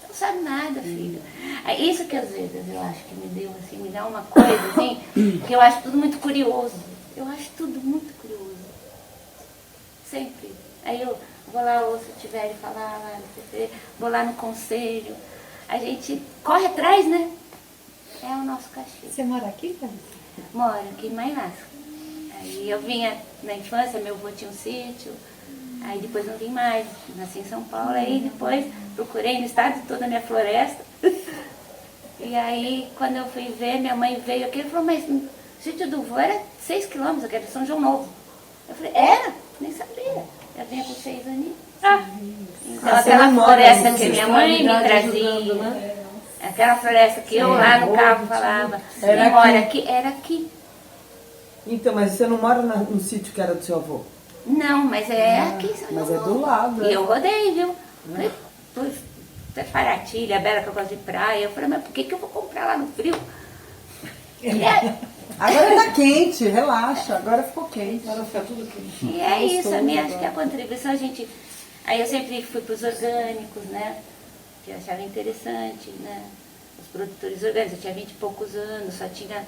Não sabe nada, filho. É isso que às vezes eu acho que me deu, assim, me dá uma coisa, assim, que eu acho tudo muito curioso. Eu acho tudo muito curioso. Sempre. Aí eu vou lá, ouço o Tivério falar, lá no CP, vou lá no conselho. A gente corre atrás, né? É o nosso castigo. Você mora aqui, Thaís? Moro aqui em Mainasca. Aí eu vinha na infância, meu avô tinha um sítio, aí depois não vim mais, nasci em São Paulo, aí depois procurei no estado toda a minha floresta. E aí quando eu fui ver, minha mãe veio aqui e falou, mas o sítio do vô era 6 quilômetros, aqui era São João Novo. Eu falei, era? Nem sabia. Eu vinha com 6 aninhos. Então aquela floresta que minha mãe me trazia, aquela floresta que eu lá no carro falava, quem mora aqui, era aqui. Então, mas você não mora no sítio que era do seu avô? Não, mas é aqui. Mas é do lado. E eu rodei, viu? Fui até Paraty, Bela, que eu gosto de praia. Eu falei, mas por que eu vou comprar lá no frio? Agora tá quente, relaxa, agora ficou quente. Agora fica tudo quente. E é isso, a minha, acho que a contribuição, a gente... Aí eu sempre fui para os orgânicos, né? Que eu achava interessante, né? Os produtores orgânicos, eu tinha 20 e poucos anos, só tinha...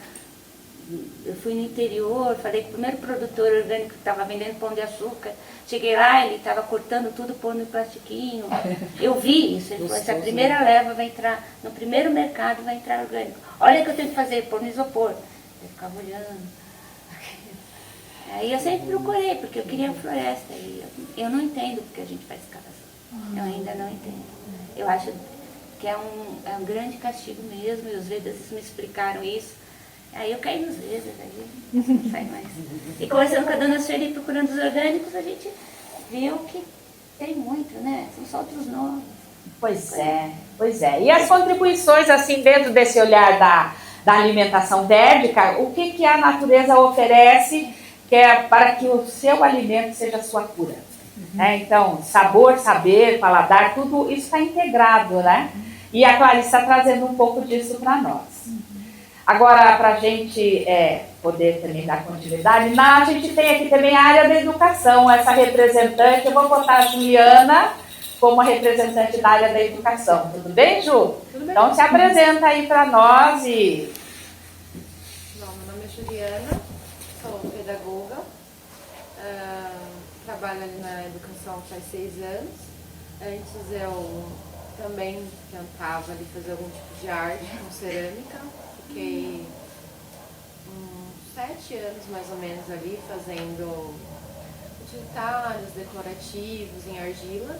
Eu fui no interior, falei com o primeiro produtor orgânico que estava vendendo pão de açúcar. Cheguei lá, ele estava cortando tudo, pondo em plastiquinho. Eu vi isso, ele falou, essa primeira leva vai entrar, no primeiro mercado vai entrar orgânico. Olha o que eu tenho que fazer, pôr no isopor. Eu ficava olhando. Aí eu sempre procurei, porque eu queria floresta. E eu não entendo porque a gente faz escavação. Eu ainda não entendo. Eu acho que é um grande castigo mesmo, e os Vedas me explicaram isso. Aí eu caí nos Vedas, aí não sai mais. E conversando com a dona Sueli, procurando os orgânicos, a gente viu que tem muito, né? São só outros nomes. Pois é. E as contribuições, assim, dentro desse olhar da alimentação védica, o que a natureza oferece que é para que o seu alimento seja a sua cura? Então, sabor, saber, paladar, tudo isso está integrado, né? E a Clarice está trazendo um pouco disso para nós. Agora, para a gente poder também dar continuidade, a gente tem aqui também a área da educação, essa representante, eu vou botar a Juliana como a representante da área da educação. Tudo bem, Ju? Tudo bem. Então se apresenta aí para nós e... Bom, meu nome é Juliana, sou pedagoga, trabalho ali na educação faz 6 anos. Antes eu também tentava ali fazer algum tipo de arte com cerâmica, fiquei 7 anos mais ou menos ali fazendo utilitários, decorativos em argila.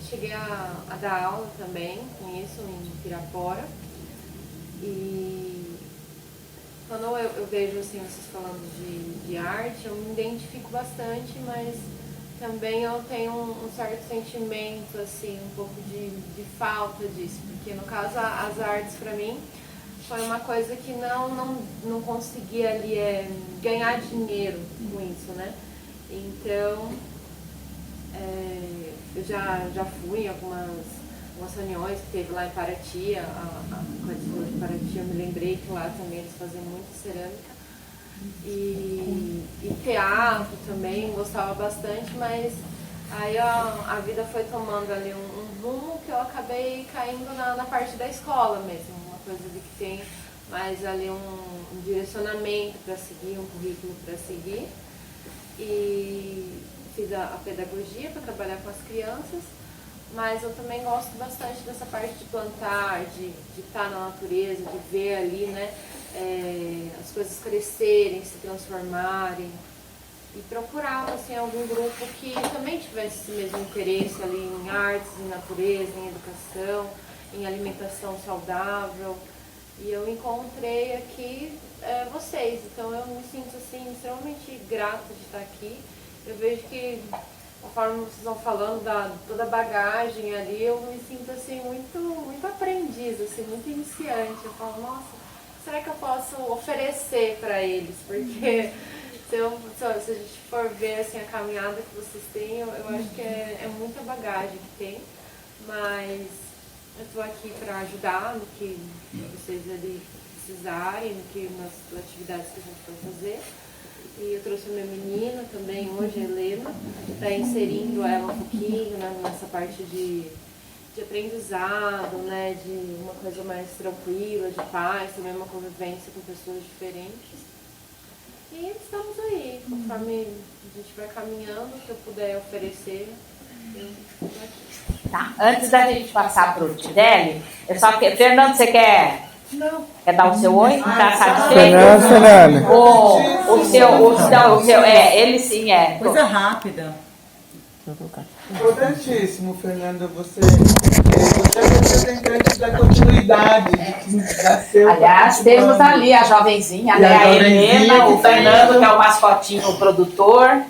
Cheguei a dar aula também com isso em Pirapora. E quando eu vejo assim, vocês falando de arte, eu me identifico bastante, mas também eu tenho um certo sentimento, assim, um pouco de falta disso, porque no caso as artes para mim foi uma coisa que não conseguia ali ganhar dinheiro com isso, né? Então eu já fui em algumas reuniões que teve lá em Paraty, com a escola de Paraty, eu me lembrei que lá também eles faziam muito cerâmica. E teatro também, gostava bastante, mas aí a vida foi tomando ali um rumo que eu acabei caindo na parte da escola mesmo, uma coisa de que tem mais ali um direcionamento para seguir, um currículo para seguir. E fiz a pedagogia para trabalhar com as crianças, mas eu também gosto bastante dessa parte de plantar, de estar na natureza, de ver ali, né, as coisas crescerem, se transformarem, e procurava assim, algum grupo que também tivesse esse mesmo interesse ali em artes, em natureza, em educação, em alimentação saudável. E eu encontrei aqui vocês, então eu me sinto assim, extremamente grata de estar aqui. Eu vejo que, conforme vocês vão falando da toda a bagagem ali, eu me sinto assim muito aprendiz, assim, muito iniciante. Eu falo, nossa, será que eu posso oferecer para eles? Porque se a gente for ver assim, a caminhada que vocês têm, eu acho que é muita bagagem que tem, mas eu estou aqui para ajudar no que vocês ali precisarem, nas atividades que a gente vai fazer. E eu trouxe a minha menina também hoje, a Helena, está inserindo ela um pouquinho, né, nessa parte de aprendizado, né, de uma coisa mais tranquila, de paz, também uma convivência com pessoas diferentes. E estamos aí, conforme a gente vai caminhando, o que eu puder oferecer, eu estou aqui. Tá, antes da gente passar para o Tidelli, eu só quero... Fernando, você quer dar o seu oi? Tá satisfeito? Fernando. O seu, ele sim é. Coisa rápida. Importantíssimo, Fernanda, você é representante da continuidade. Aliás, temos ali a jovenzinha, né? A Helena, o Fernando, que é o mascotinho, o produtor.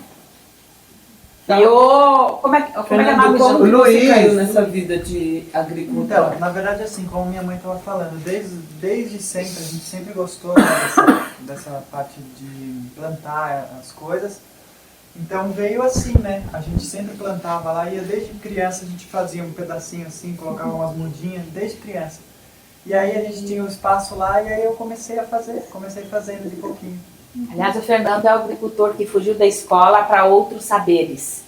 Tá. E o... Como é que é o nome como do você caiu nessa vida de agricultor? Então, na verdade, assim, como minha mãe estava falando, desde sempre, a gente sempre gostou dessa parte de plantar as coisas. Então veio assim, né? A gente sempre plantava lá, e desde criança a gente fazia um pedacinho assim, colocava umas mudinhas, desde criança. E aí a gente tinha um espaço lá, e aí eu comecei fazendo de pouquinho. Aliás, o Fernando é o agricultor que fugiu da escola para outros saberes.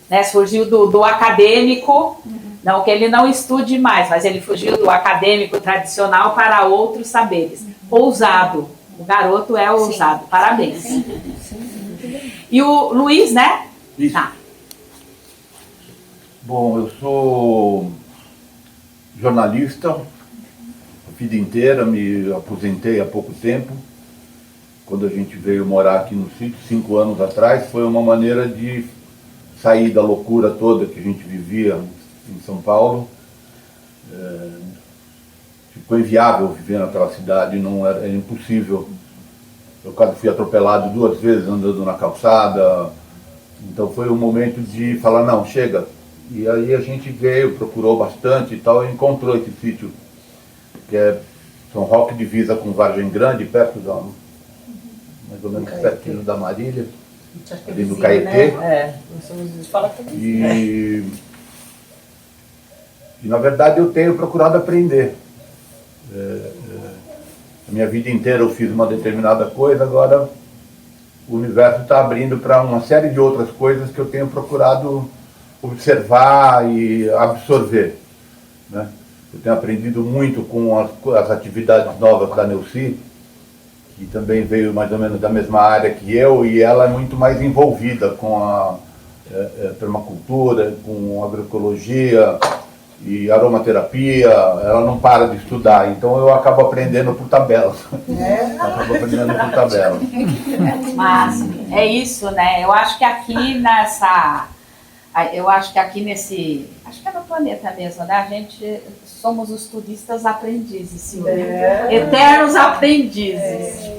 Né? Fugiu do acadêmico, não que ele não estude mais, mas ele fugiu do acadêmico tradicional para outros saberes. Ousado. O garoto é ousado. Parabéns. E o Luiz, né? Isso. Tá. Bom, eu sou jornalista a vida inteira, me aposentei há pouco tempo. Quando a gente veio morar aqui no sítio, 5 anos atrás, foi uma maneira de sair da loucura toda que a gente vivia em São Paulo. Ficou inviável viver naquela cidade, era impossível. Eu quase fui atropelado 2 vezes andando na calçada. Então foi um momento de falar, não, chega. E aí a gente veio, procurou bastante e tal, e encontrou esse sítio, que é São Roque, divisa com Vargem Grande, perto da... mais ou menos pertinho da Marília, ali no Caetê. Né? E na verdade eu tenho procurado aprender. A minha vida inteira eu fiz uma determinada coisa, agora o universo está abrindo para uma série de outras coisas que eu tenho procurado observar e absorver, né? Eu tenho aprendido muito com as atividades novas da Neuci, que também veio mais ou menos da mesma área que eu, e ela é muito mais envolvida com a permacultura, com agroecologia e aromaterapia. Ela não para de estudar, então eu acabo aprendendo por tabela. Acabo aprendendo por tabela. Mas é isso, né? Eu acho que aqui acho que é no planeta mesmo, né? A gente somos os turistas aprendizes, Silvia. Eternos aprendizes.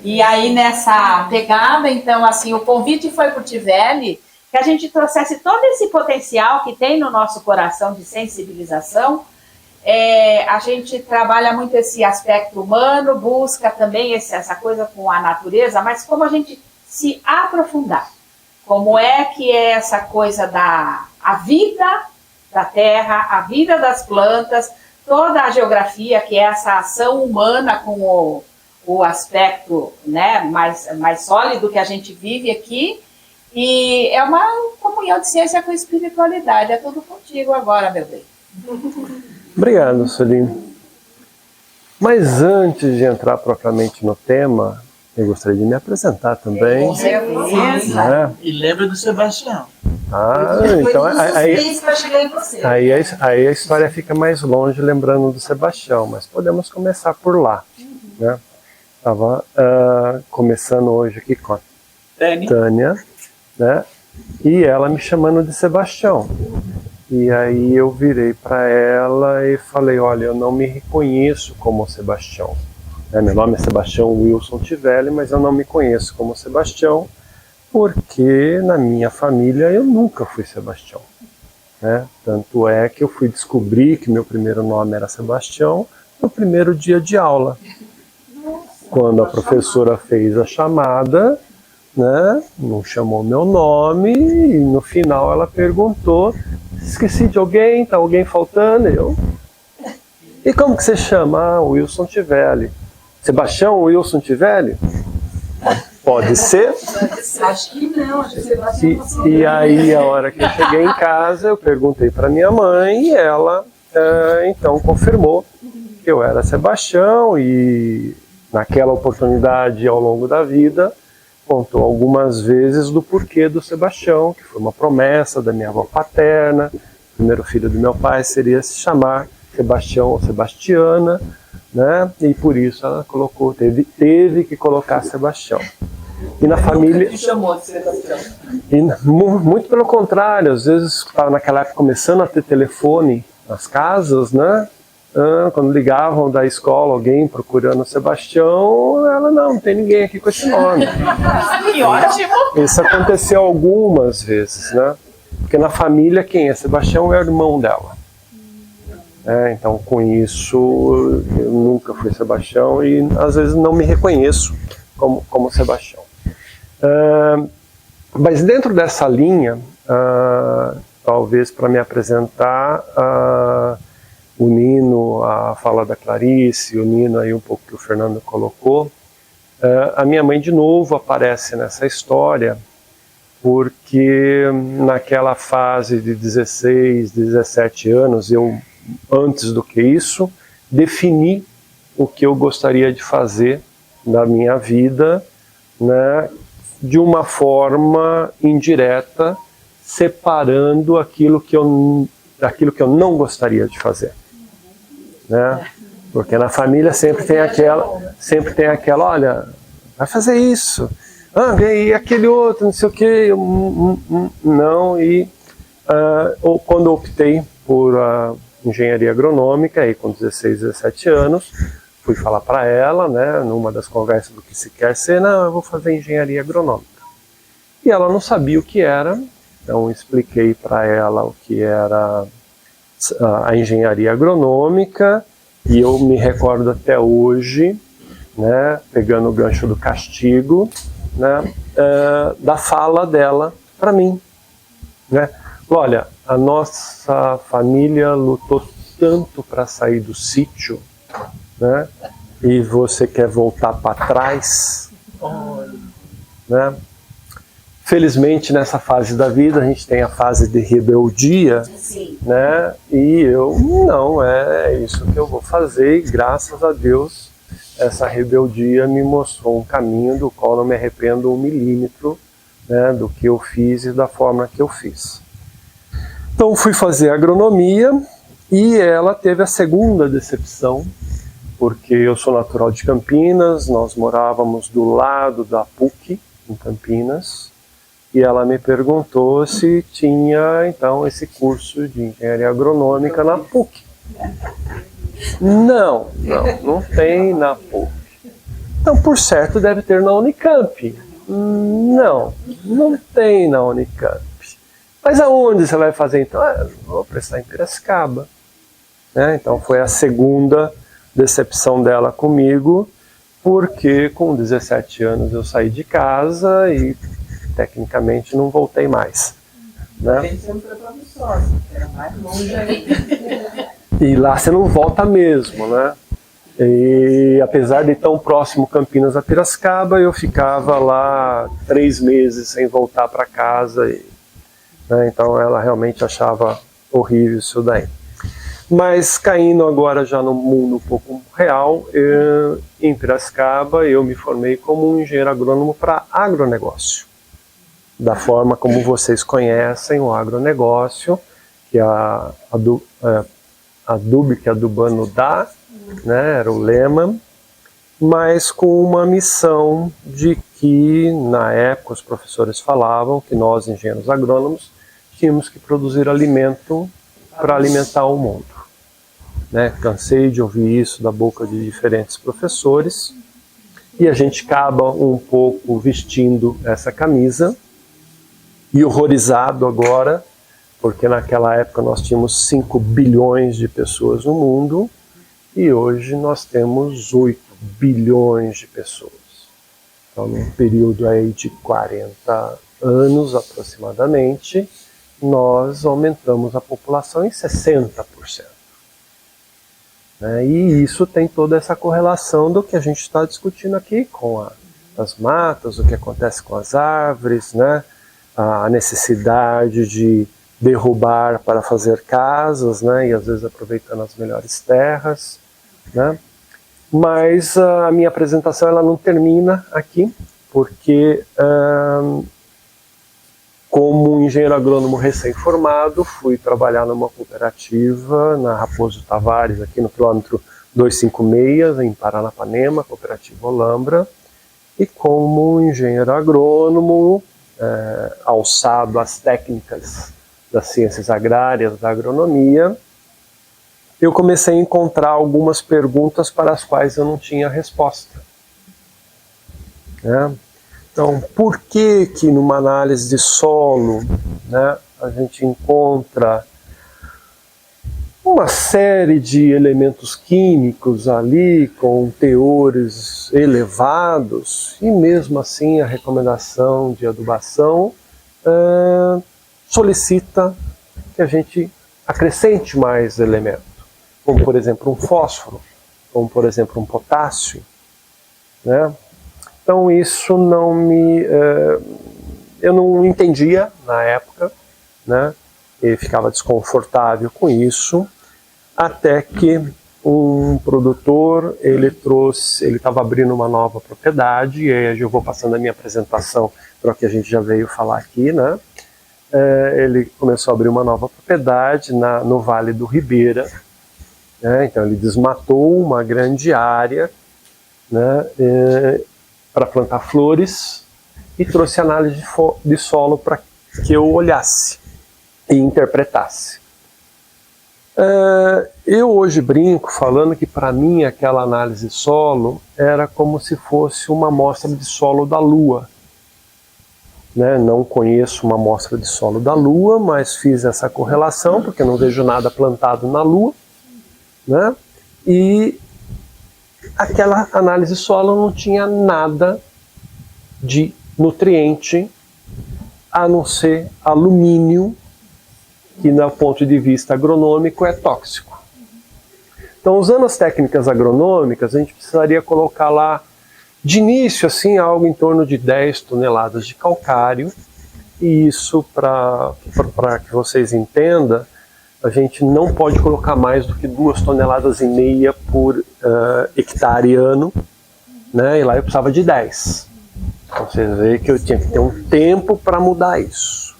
E aí nessa pegada, então, assim, o convite foi para o Tivelli que a gente trouxesse todo esse potencial que tem no nosso coração de sensibilização. A gente trabalha muito esse aspecto humano, busca também essa coisa com a natureza, mas como a gente se aprofundar. Como é que é essa coisa a vida da terra, a vida das plantas, toda a geografia, que é essa ação humana com o aspecto, né, mais sólido que a gente vive aqui. E é uma comunhão de ciência com espiritualidade. É tudo contigo agora, meu bem. Obrigado, Sueli. Mas antes de entrar propriamente no tema, eu gostaria de me apresentar também. Com certeza. Né? E lembra do Sebastião. Então aí a história fica mais longe lembrando do Sebastião, mas podemos começar por lá. Né? Estava começando hoje aqui com a Tânia, né? E ela me chamando de Sebastião. E aí eu virei para ela e falei, olha, eu não me reconheço como Sebastião. Meu nome é Sebastião Wilson Tivelli, mas eu não me conheço como Sebastião, porque na minha família eu nunca fui Sebastião. Né? Tanto é que eu fui descobrir que meu primeiro nome era Sebastião no primeiro dia de aula. Quando a professora fez a chamada, né, não chamou meu nome, e no final ela perguntou, esqueci de alguém, tá alguém faltando? E como que você chama? Wilson Tivelli. Sebastião Wilson Tivelli? Pode ser? Acho que não, acho que Sebastião. E aí, a hora que eu cheguei em casa, eu perguntei para minha mãe e ela então confirmou que eu era Sebastião, e naquela oportunidade, ao longo da vida, contou algumas vezes do porquê do Sebastião, que foi uma promessa da minha avó paterna. O primeiro filho do meu pai seria se chamar Sebastião ou Sebastiana, né? E por isso ela colocou, teve que colocar Sebastião. E na família... Nunca te chamou de Sebastião. Muito pelo contrário, às vezes estava naquela época começando a ter telefone nas casas, né? Quando ligavam da escola, alguém procurando Sebastião, ela não tem ninguém aqui com esse nome. Que ótimo! Isso aconteceu algumas vezes, né? Porque na família quem é Sebastião é o irmão dela. Então com isso eu nunca fui Sebastião e às vezes não me reconheço como Sebastião. Mas dentro dessa linha, talvez para me apresentar, unindo a fala da Clarice, unindo aí um pouco que o Fernando colocou, a minha mãe de novo aparece nessa história, porque naquela fase de 16, 17 anos, eu, antes do que isso, defini o que eu gostaria de fazer na minha vida, né, de uma forma indireta, separando aquilo que eu não gostaria de fazer. Né? Porque na família sempre tem aquela, olha, vai fazer isso, e aquele outro, não sei o que, não, e ou quando eu optei por engenharia agronômica, aí com 16, 17 anos, fui falar para ela, né, numa das conversas do que se quer ser, não, eu vou fazer engenharia agronômica. E ela não sabia o que era, então expliquei para ela o que era a engenharia agronômica, e eu me recordo até hoje, né, pegando o gancho do castigo, né, da fala dela para mim. Né? Olha, a nossa família lutou tanto para sair do sítio, né, e você quer voltar para trás? Né? felizmente nessa fase da vida a gente tem a fase de rebeldia, né? E eu, não, é isso que eu vou fazer, e graças a Deus essa rebeldia me mostrou um caminho do qual não me arrependo 1 milímetro, né, do que eu fiz e da forma que eu fiz. Então fui fazer agronomia e ela teve a segunda decepção, porque eu sou natural de Campinas, nós morávamos do lado da PUC, em Campinas, e ela me perguntou se tinha então esse curso de engenharia agronômica na PUC. Não tem na PUC. Então, por certo, deve ter na Unicamp. Não tem na Unicamp. Mas aonde você vai fazer então? Vou prestar em Piracicaba. Né? Então foi a segunda decepção dela comigo, porque com 17 anos eu saí de casa e tecnicamente não voltei mais. Né? Era mais longe ainda. E lá você não volta mesmo, né? E apesar de tão próximo Campinas a Piracicaba, eu ficava lá 3 meses sem voltar para casa. Né? Então ela realmente achava horrível isso daí. Mas caindo agora já no mundo um pouco real, em Piracicaba eu me formei como um engenheiro agrônomo para agronegócio. Da forma como vocês conhecem o agronegócio, que a adubo que adubando dá, né, era o lema, mas com uma missão de que, na época, os professores falavam que nós, engenheiros agrônomos, tínhamos que produzir alimento para alimentar o mundo. Né? Cansei de ouvir isso da boca de diferentes professores, e a gente acaba um pouco vestindo essa camisa, e horrorizado agora, porque naquela época nós tínhamos 5 bilhões de pessoas no mundo e hoje nós temos 8 bilhões de pessoas. Então, num período aí de 40 anos aproximadamente, nós aumentamos a população em 60%. Né? E isso tem toda essa correlação do que a gente está discutindo aqui com as matas, o que acontece com as árvores, né? A necessidade de derrubar para fazer casas, né, e às vezes aproveitando as melhores terras, né. Mas a minha apresentação ela não termina aqui, porque como engenheiro agrônomo recém-formado, fui trabalhar numa cooperativa na Raposo Tavares, aqui no quilômetro 256, em Paranapanema, cooperativa Olambra, e como engenheiro agrônomo, alçado às técnicas das ciências agrárias, da agronomia, eu comecei a encontrar algumas perguntas para as quais eu não tinha resposta. Né? Então, por que numa análise de solo, né, a gente encontra uma série de elementos químicos ali com teores elevados e mesmo assim a recomendação de adubação solicita que a gente acrescente mais elementos, como por exemplo um fósforo, como por exemplo um potássio, né? Então isso não me... eu não entendia na época, né? E ficava desconfortável com isso, até que um produtor, ele estava abrindo uma nova propriedade, e aí eu vou passando a minha apresentação para o que a gente já veio falar aqui, né? Ele começou a abrir uma nova propriedade no Vale do Ribeira, né? Então ele desmatou uma grande área, né, para plantar flores e trouxe análise de solo para que eu olhasse e interpretasse. Eu hoje brinco falando que para mim aquela análise de solo era como se fosse uma amostra de solo da Lua. Né? Não conheço uma amostra de solo da Lua, mas fiz essa correlação porque não vejo nada plantado na Lua. Né? E aquela análise de solo não tinha nada de nutriente a não ser alumínio, que do ponto de vista agronômico é tóxico. Então, usando as técnicas agronômicas, a gente precisaria colocar lá, de início, assim, algo em torno de 10 toneladas de calcário, e isso, para que vocês entendam, a gente não pode colocar mais do que 2,5 toneladas por hectare ano, né? E lá eu precisava de 10. Então vocês veem que eu tinha que ter um tempo para mudar isso.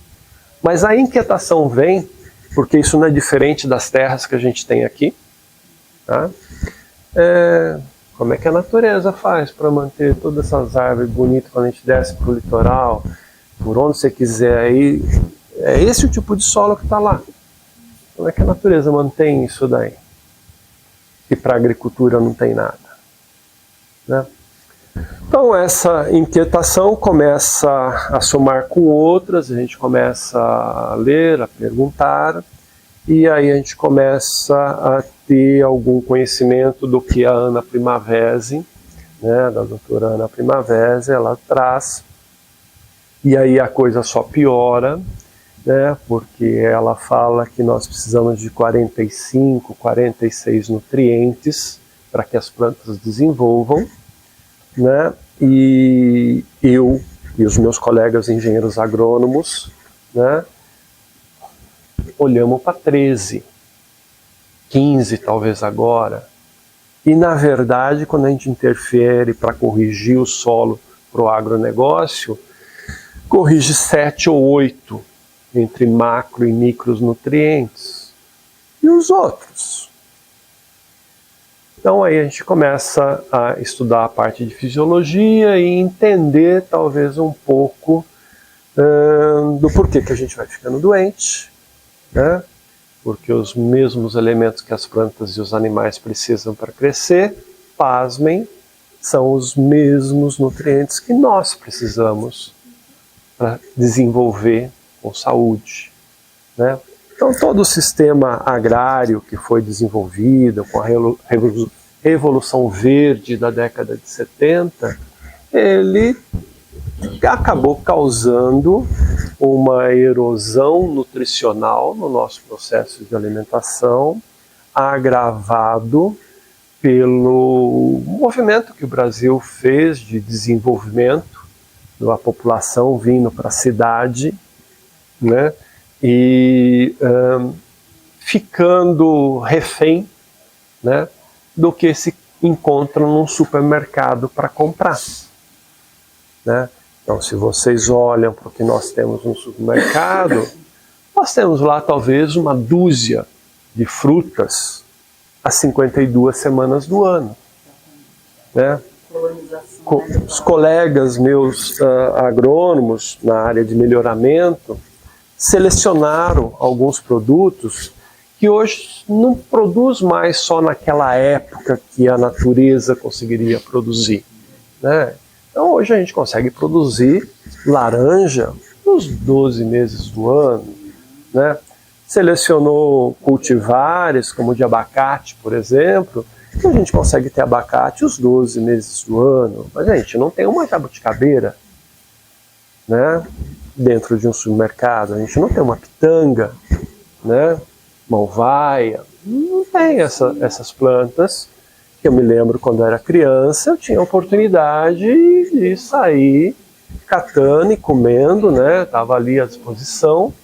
Mas a inquietação vem, porque isso não é diferente das terras que a gente tem aqui, tá? Como é que a natureza faz para manter todas essas árvores bonitas quando a gente desce para o litoral, por onde você quiser aí? É esse o tipo de solo que está lá. Como é que a natureza mantém isso daí? E para a agricultura não tem nada, né? Então essa inquietação começa a somar com outras, a gente começa a ler, a perguntar, e aí a gente começa a ter algum conhecimento do que a Ana Primavesi, né, da doutora Ana Primavesi, ela traz, e aí a coisa só piora, né, porque ela fala que nós precisamos de 45, 46 nutrientes para que as plantas desenvolvam, né, e eu e os meus colegas engenheiros agrônomos, né, olhamos para 13, 15 talvez agora, e na verdade quando a gente interfere para corrigir o solo para o agronegócio, corrige 7 ou 8 entre macro e micronutrientes. E os outros? Então aí a gente começa a estudar a parte de fisiologia e entender talvez um pouco do porquê que a gente vai ficando doente, né? Porque os mesmos elementos que as plantas e os animais precisam para crescer, pasmem, são os mesmos nutrientes que nós precisamos para desenvolver com saúde, né? Então todo o sistema agrário que foi desenvolvido com a Revolução Verde da década de 70, ele acabou causando uma erosão nutricional no nosso processo de alimentação, agravado pelo movimento que o Brasil fez de desenvolvimento, da população vindo para a cidade, né? E ficando refém, né, do que se encontra num supermercado para comprar, né? Então, se vocês olham para o que nós temos no supermercado, nós temos lá talvez uma dúzia de frutas às 52 semanas do ano, né? Os colegas meus agrônomos na área de melhoramento selecionaram alguns produtos que hoje não produz mais só naquela época que a natureza conseguiria produzir, né? Então hoje a gente consegue produzir laranja nos 12 meses do ano, né? Selecionou cultivares como o de abacate, por exemplo, que a gente consegue ter abacate os 12 meses do ano, mas a gente não tem uma jabuticabeira, né, dentro de um supermercado, a gente não tem uma pitanga, né, uma uvaia, não tem essas plantas. Eu me lembro quando eu era criança, eu tinha a oportunidade de sair catando e comendo, né, estava ali à disposição,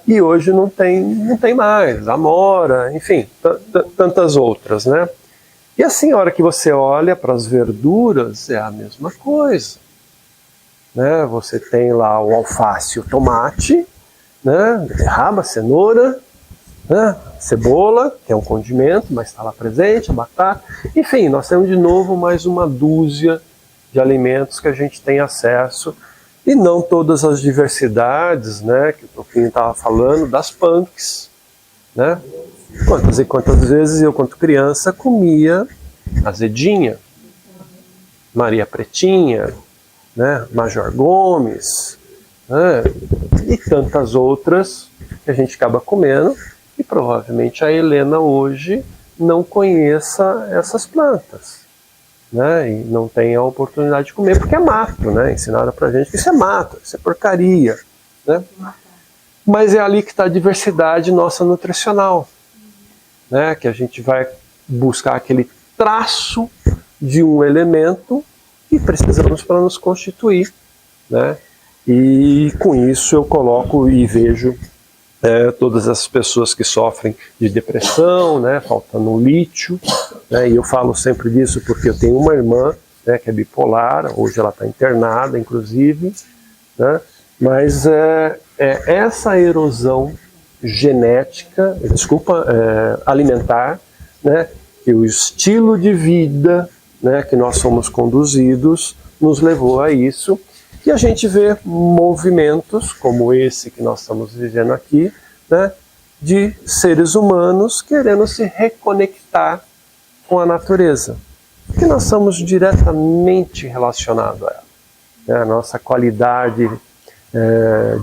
e hoje não tem mais, amora, enfim, tantas outras, né. E assim, a hora que você olha para as verduras, é a mesma coisa, né, você tem lá o alface, o tomate, né, beterraba, cenoura, né, cebola, que é um condimento, mas está lá presente, a batata, enfim, nós temos de novo mais uma dúzia de alimentos que a gente tem acesso, e não todas as diversidades, né, que o Toquinho estava falando, das punks, né? Quantas e quantas vezes eu, quando criança, comia azedinha, Maria Pretinha, né, Major Gomes, né, e tantas outras que a gente acaba comendo, e provavelmente a Helena hoje não conheça essas plantas, né, e não tem a oportunidade de comer, porque é mato, né? Ensinaram pra gente que isso é mato, isso é porcaria, né? Mas é ali que está a diversidade nossa nutricional, né? Que a gente vai buscar aquele traço de um elemento que precisamos para nos constituir, né? E com isso eu coloco e vejo todas as pessoas que sofrem de depressão, né, faltando lítio, né, e eu falo sempre disso porque eu tenho uma irmã, né, que é bipolar, hoje ela está internada, inclusive, né, mas essa erosão genética, alimentar, né, e o estilo de vida, né, que nós somos conduzidos nos levou a isso. E a gente vê movimentos como esse que nós estamos vivendo aqui, né, de seres humanos querendo se reconectar com a natureza. Porque nós somos diretamente relacionados a ela. Né? A nossa qualidade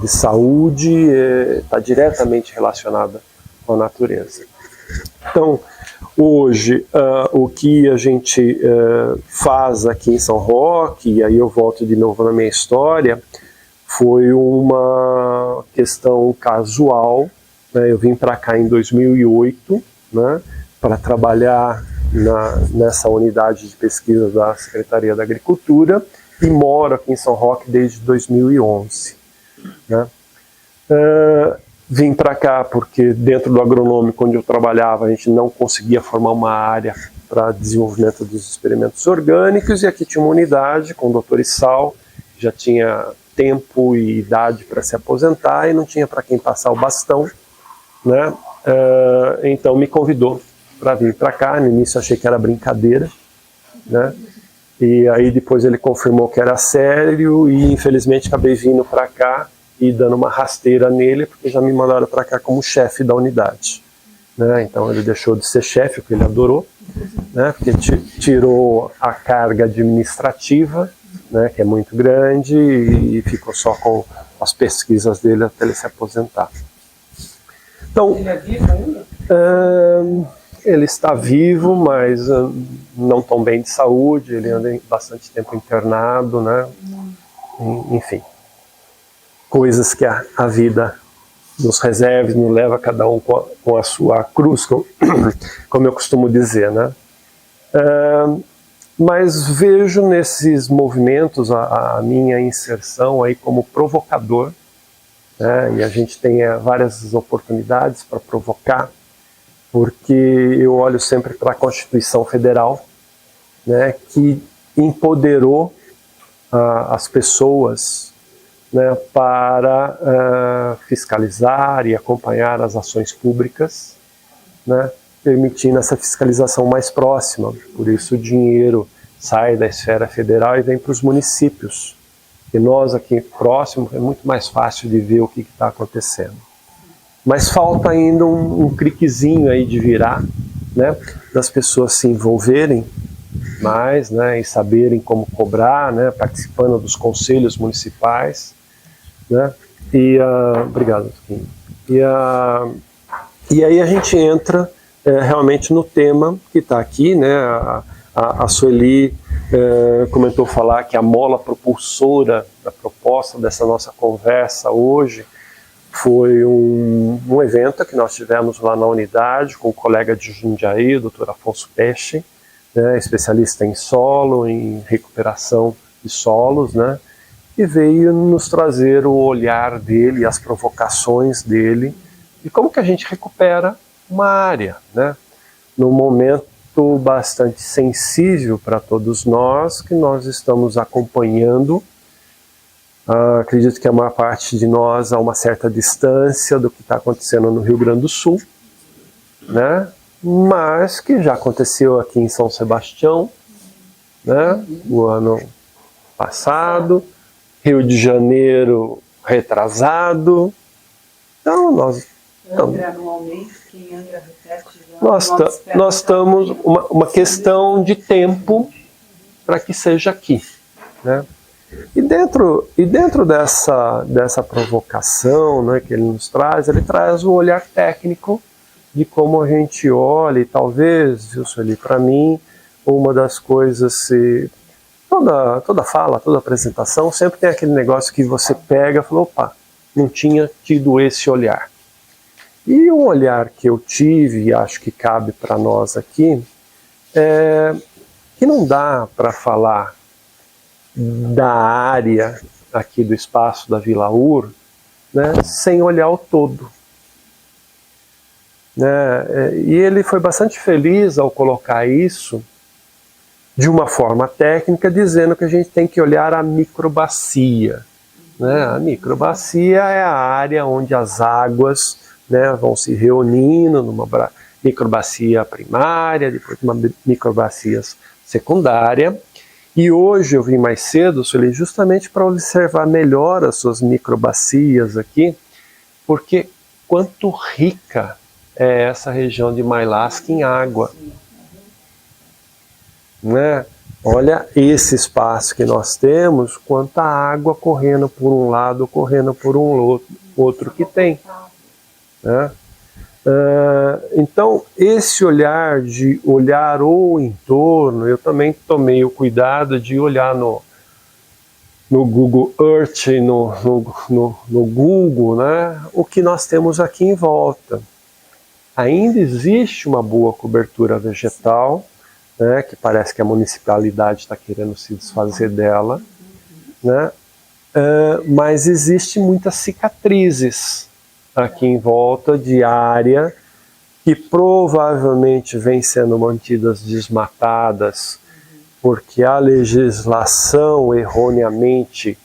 de saúde está diretamente relacionada com a natureza. Então, hoje, o que a gente faz aqui em São Roque, e aí eu volto de novo na minha história, foi uma questão casual, né? Eu vim para cá em 2008, né, para trabalhar nessa unidade de pesquisa da Secretaria da Agricultura e moro aqui em São Roque desde 2011. Né? Vim para cá porque dentro do agronômico onde eu trabalhava a gente não conseguia formar uma área para desenvolvimento dos experimentos orgânicos, e aqui tinha uma unidade com o Dr. Issal, que já tinha tempo e idade para se aposentar e não tinha para quem passar o bastão, né? Então me convidou para vir para cá. No início achei que era brincadeira, né? E aí depois ele confirmou que era sério e infelizmente acabei vindo para cá e dando uma rasteira nele, porque já me mandaram para cá como chefe da unidade. Né? Então ele deixou de ser chefe, o que ele adorou, né? Porque tirou a carga administrativa, né, que é muito grande, e ficou só com as pesquisas dele até ele se aposentar. Então, ele é vivo ainda? Ele está vivo, mas não tão bem de saúde, ele anda bastante tempo internado, né? Enfim, coisas que a vida nos reserva, nos leva cada um com a sua cruz, como eu costumo dizer, né? Mas vejo nesses movimentos a minha inserção aí como provocador, né? E a gente tem várias oportunidades para provocar, porque eu olho sempre para a Constituição Federal, né, que empoderou as pessoas, né, para fiscalizar e acompanhar as ações públicas, né, permitindo essa fiscalização mais próxima. Por isso o dinheiro sai da esfera federal e vem para os municípios. E nós aqui próximo é muito mais fácil de ver o que está acontecendo. Mas falta ainda um cliquezinho aí de virar, né, das pessoas se envolverem mais, né, e saberem como cobrar, né, participando dos conselhos municipais, né, obrigado, Kim. E aí a gente entra realmente no tema que está aqui, né, a Sueli comentou falar que a mola propulsora da proposta dessa nossa conversa hoje foi um evento que nós tivemos lá na unidade com o colega de Jundiaí, o Dr. Afonso Peixe, né, especialista em solo, em recuperação de solos, né, e veio nos trazer o olhar dele, as provocações dele, de como que a gente recupera uma área, né, num momento bastante sensível para todos nós, que nós estamos acompanhando. Acredito que a maior parte de nós a uma certa distância do que está acontecendo no Rio Grande do Sul, né? Mas que já aconteceu aqui em São Sebastião, né? O ano passado, Rio de Janeiro retrasado. Então nós estamos uma questão de tempo para que seja aqui, né? E dentro dessa provocação, né, que ele nos traz, ele traz o olhar técnico de como a gente olha, e talvez, viu, Sueli, para mim, uma das coisas, toda fala, toda apresentação, sempre tem aquele negócio que você pega e fala, opa, não tinha tido esse olhar. E um olhar que eu tive, e acho que cabe para nós aqui, é que não dá para falar da área aqui do espaço da Vilaur, né, sem olhar o todo. Né? E ele foi bastante feliz ao colocar isso de uma forma técnica, dizendo que a gente tem que olhar a microbacia. Né? A microbacia é a área onde as águas, né, vão se reunindo numa microbacia primária, depois uma microbacia secundária. E hoje eu vim mais cedo, Sueli, justamente para observar melhor as suas microbacias aqui, porque quanto rica é essa região de Mailasca em água. Né? Olha esse espaço que nós temos, quanta água correndo por um lado, correndo por um outro que tem. Né? Então, esse olhar de olhar o entorno, eu também tomei o cuidado de olhar no Google Earth, no Google, né, o que nós temos aqui em volta. Ainda existe uma boa cobertura vegetal, né, que parece que a municipalidade está querendo se desfazer dela, né, mas existe muitas cicatrizes aqui em volta de área que provavelmente vem sendo mantidas desmatadas porque a legislação erroneamente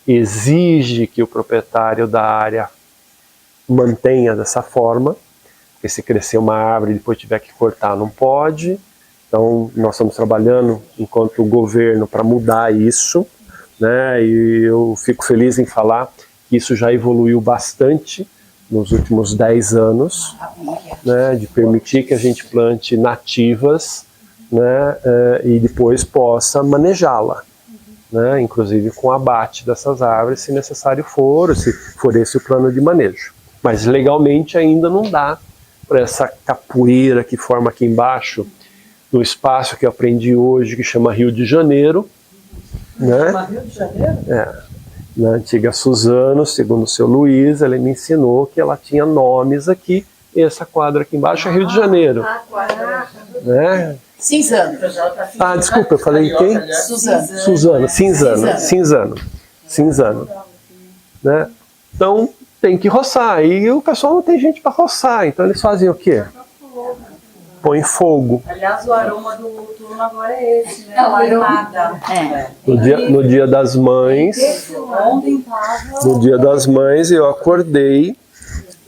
exige que o proprietário da área mantenha dessa forma, porque se crescer uma árvore e depois tiver que cortar não pode. Então nós estamos trabalhando enquanto governo para mudar isso, né? E eu fico feliz em falar que isso já evoluiu bastante nos últimos 10 anos, né, de permitir que a gente plante nativas, né, e depois possa manejá-la, né, inclusive com abate dessas árvores, se necessário for, se for esse o plano de manejo. Mas legalmente ainda não dá para essa capoeira que forma aqui embaixo, no espaço que eu aprendi hoje, que chama Rio de Janeiro. Né? Chama Rio de Janeiro? É. Na antiga Suzano, segundo o seu Luiz, ele me ensinou que ela tinha nomes aqui, e essa quadra aqui embaixo é Rio de Janeiro. Né? Cinzano. Ah, desculpa, eu falei quem? Suzano. Cinzano. Né? Então, tem que roçar, e o pessoal não tem gente para roçar, então eles fazem o quê? Põe fogo. Aliás, o aroma do turno agora é esse, né? Nada. No dia das mães, Ontem tava... no dia das mães eu acordei,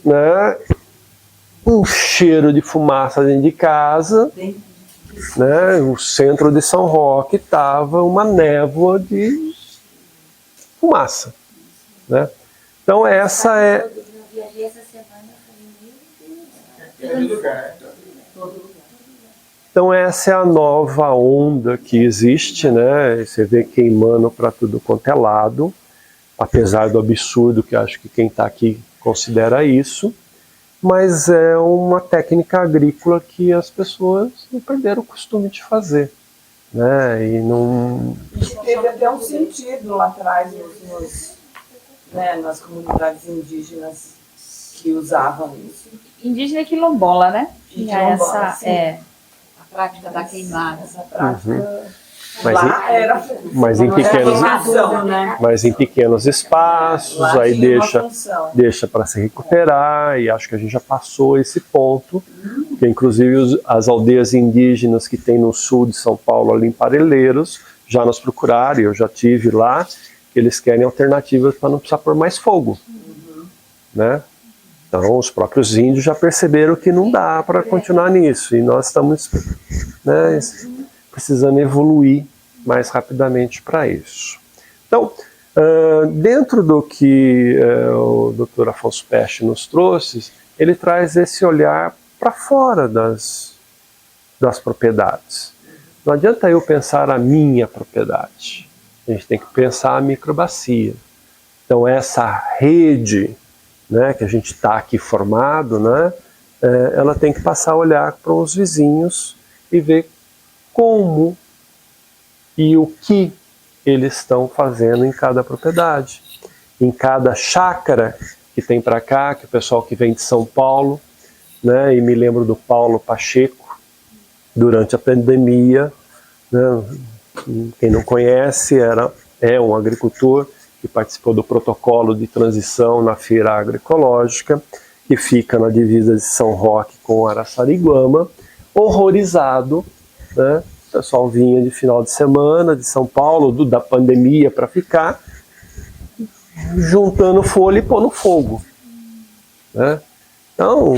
né, um cheiro de fumaça dentro de casa, né, o centro de São Roque estava uma névoa de fumaça, né. Então essa é... Eu viajei essa semana, meu Deus. Então essa é a nova onda que existe, né? Você vê queimando para tudo quanto é lado, apesar do absurdo que acho que quem está aqui considera isso, mas é uma técnica agrícola que as pessoas não perderam o costume de fazer, né? E não... Teve até um sentido lá atrás nas comunidades indígenas que usavam isso. Indígena e quilombola, né? Tinha quilombola, essa, sim. A prática da queimada. Essa prática. Lá era... mas em pequenos espaços, lá aí deixa para se recuperar, e acho que a gente já passou esse ponto, que inclusive as aldeias indígenas que tem no sul de São Paulo, ali em Parelheiros, já nos procuraram, eu já tive lá, que eles querem alternativas para não precisar pôr mais fogo, né? Então, os próprios índios já perceberam que não dá para continuar nisso, e nós estamos, né, precisando evoluir mais rapidamente para isso. Então, dentro do que o Dr. Afonso Peste nos trouxe, ele traz esse olhar para fora das propriedades. Não adianta eu pensar a minha propriedade, a gente tem que pensar a microbacia. Então, essa rede, né, que a gente está aqui formado, né, ela tem que passar a olhar para os vizinhos e ver como e o que eles estão fazendo em cada propriedade, em cada chácara que tem para cá, que o pessoal que vem de São Paulo, né, e me lembro do Paulo Pacheco, durante a pandemia, né, quem não conhece, é um agricultor que participou do protocolo de transição na feira agroecológica, que fica na divisa de São Roque com Araçariguama, horrorizado, né? O pessoal vinha de final de semana de São Paulo, da pandemia para ficar, juntando folha e pondo fogo, né? Então,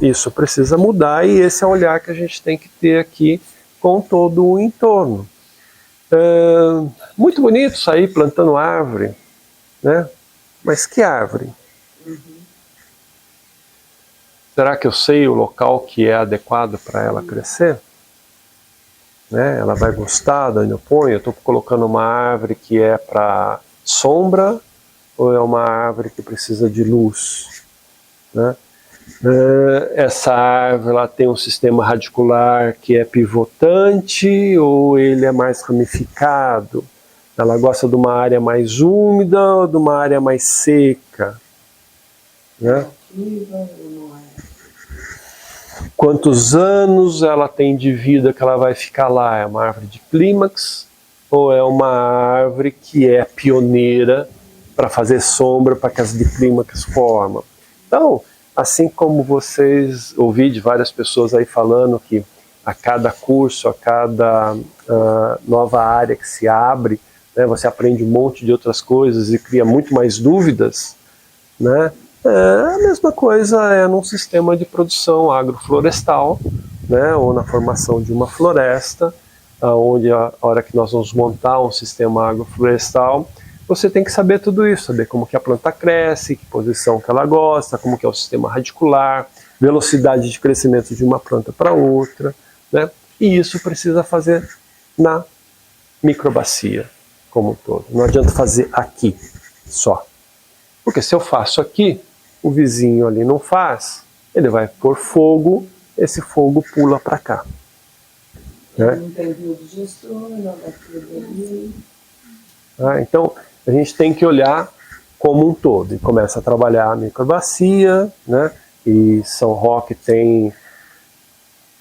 isso precisa mudar e esse é o olhar que a gente tem que ter aqui com todo o entorno. Muito bonito sair plantando árvore, né? Mas que árvore? Será que eu sei o local que é adequado para ela crescer? Né? Ela vai gostar de onde eu ponho? Eu estou colocando uma árvore que é para sombra ou é uma árvore que precisa de luz? Né? Essa árvore ela tem um sistema radicular que é pivotante ou ele é mais ramificado? Ela gosta de uma área mais úmida ou de uma área mais seca? Né? Quantos anos ela tem de vida que ela vai ficar lá? É uma árvore de clímax ou é uma árvore que é pioneira para fazer sombra para que as de clímax formam? Então, assim como vocês ouvi de várias pessoas aí falando que a cada curso, a cada nova área que se abre, né, você aprende um monte de outras coisas e cria muito mais dúvidas, né? A mesma coisa é num sistema de produção agroflorestal, né, ou na formação de uma floresta, onde a hora que nós vamos montar um sistema agroflorestal, você tem que saber tudo isso, saber como que a planta cresce, que posição que ela gosta, como que é o sistema radicular, velocidade de crescimento de uma planta para outra, né? E isso precisa fazer na microbacia como um todo. Não adianta fazer aqui só. Porque se eu faço aqui, o vizinho ali não faz, ele vai pôr fogo, esse fogo pula para cá. Né? Não tem biodigestor, não vai tudo ali. Então, a gente tem que olhar como um todo. E começa a trabalhar a microbacia, né? E São Roque tem,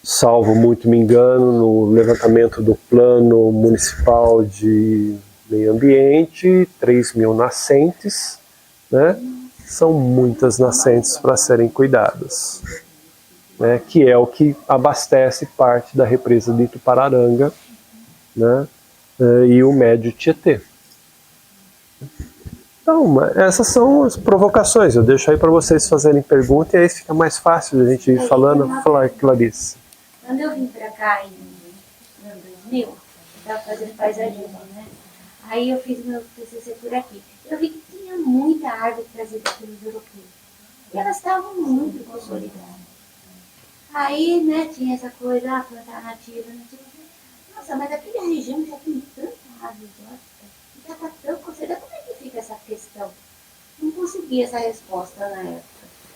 salvo muito me engano, no levantamento do plano municipal de meio ambiente, 3.000 nascentes, né? São muitas nascentes para serem cuidadas, né? Que é o que abastece parte da represa de Itupararanga, né? E o Médio Tietê. Então, essas são as provocações. Eu deixo aí para vocês fazerem pergunta e aí fica mais fácil a gente ir falando. Falar, Clarice. Quando eu vim para cá em 2000, eu estava fazendo paisagismo, né? Aí eu fiz meu TCC por aqui. Eu vi que tinha muita árvore trazida pelos europeus. E elas estavam muito consolidadas. Aí, né, tinha essa coisa, plantar nativa. Nossa, mas aqui na região já tem tanta árvore exótica. Já está tão considerada, como é que fica essa questão? Não consegui essa resposta na época.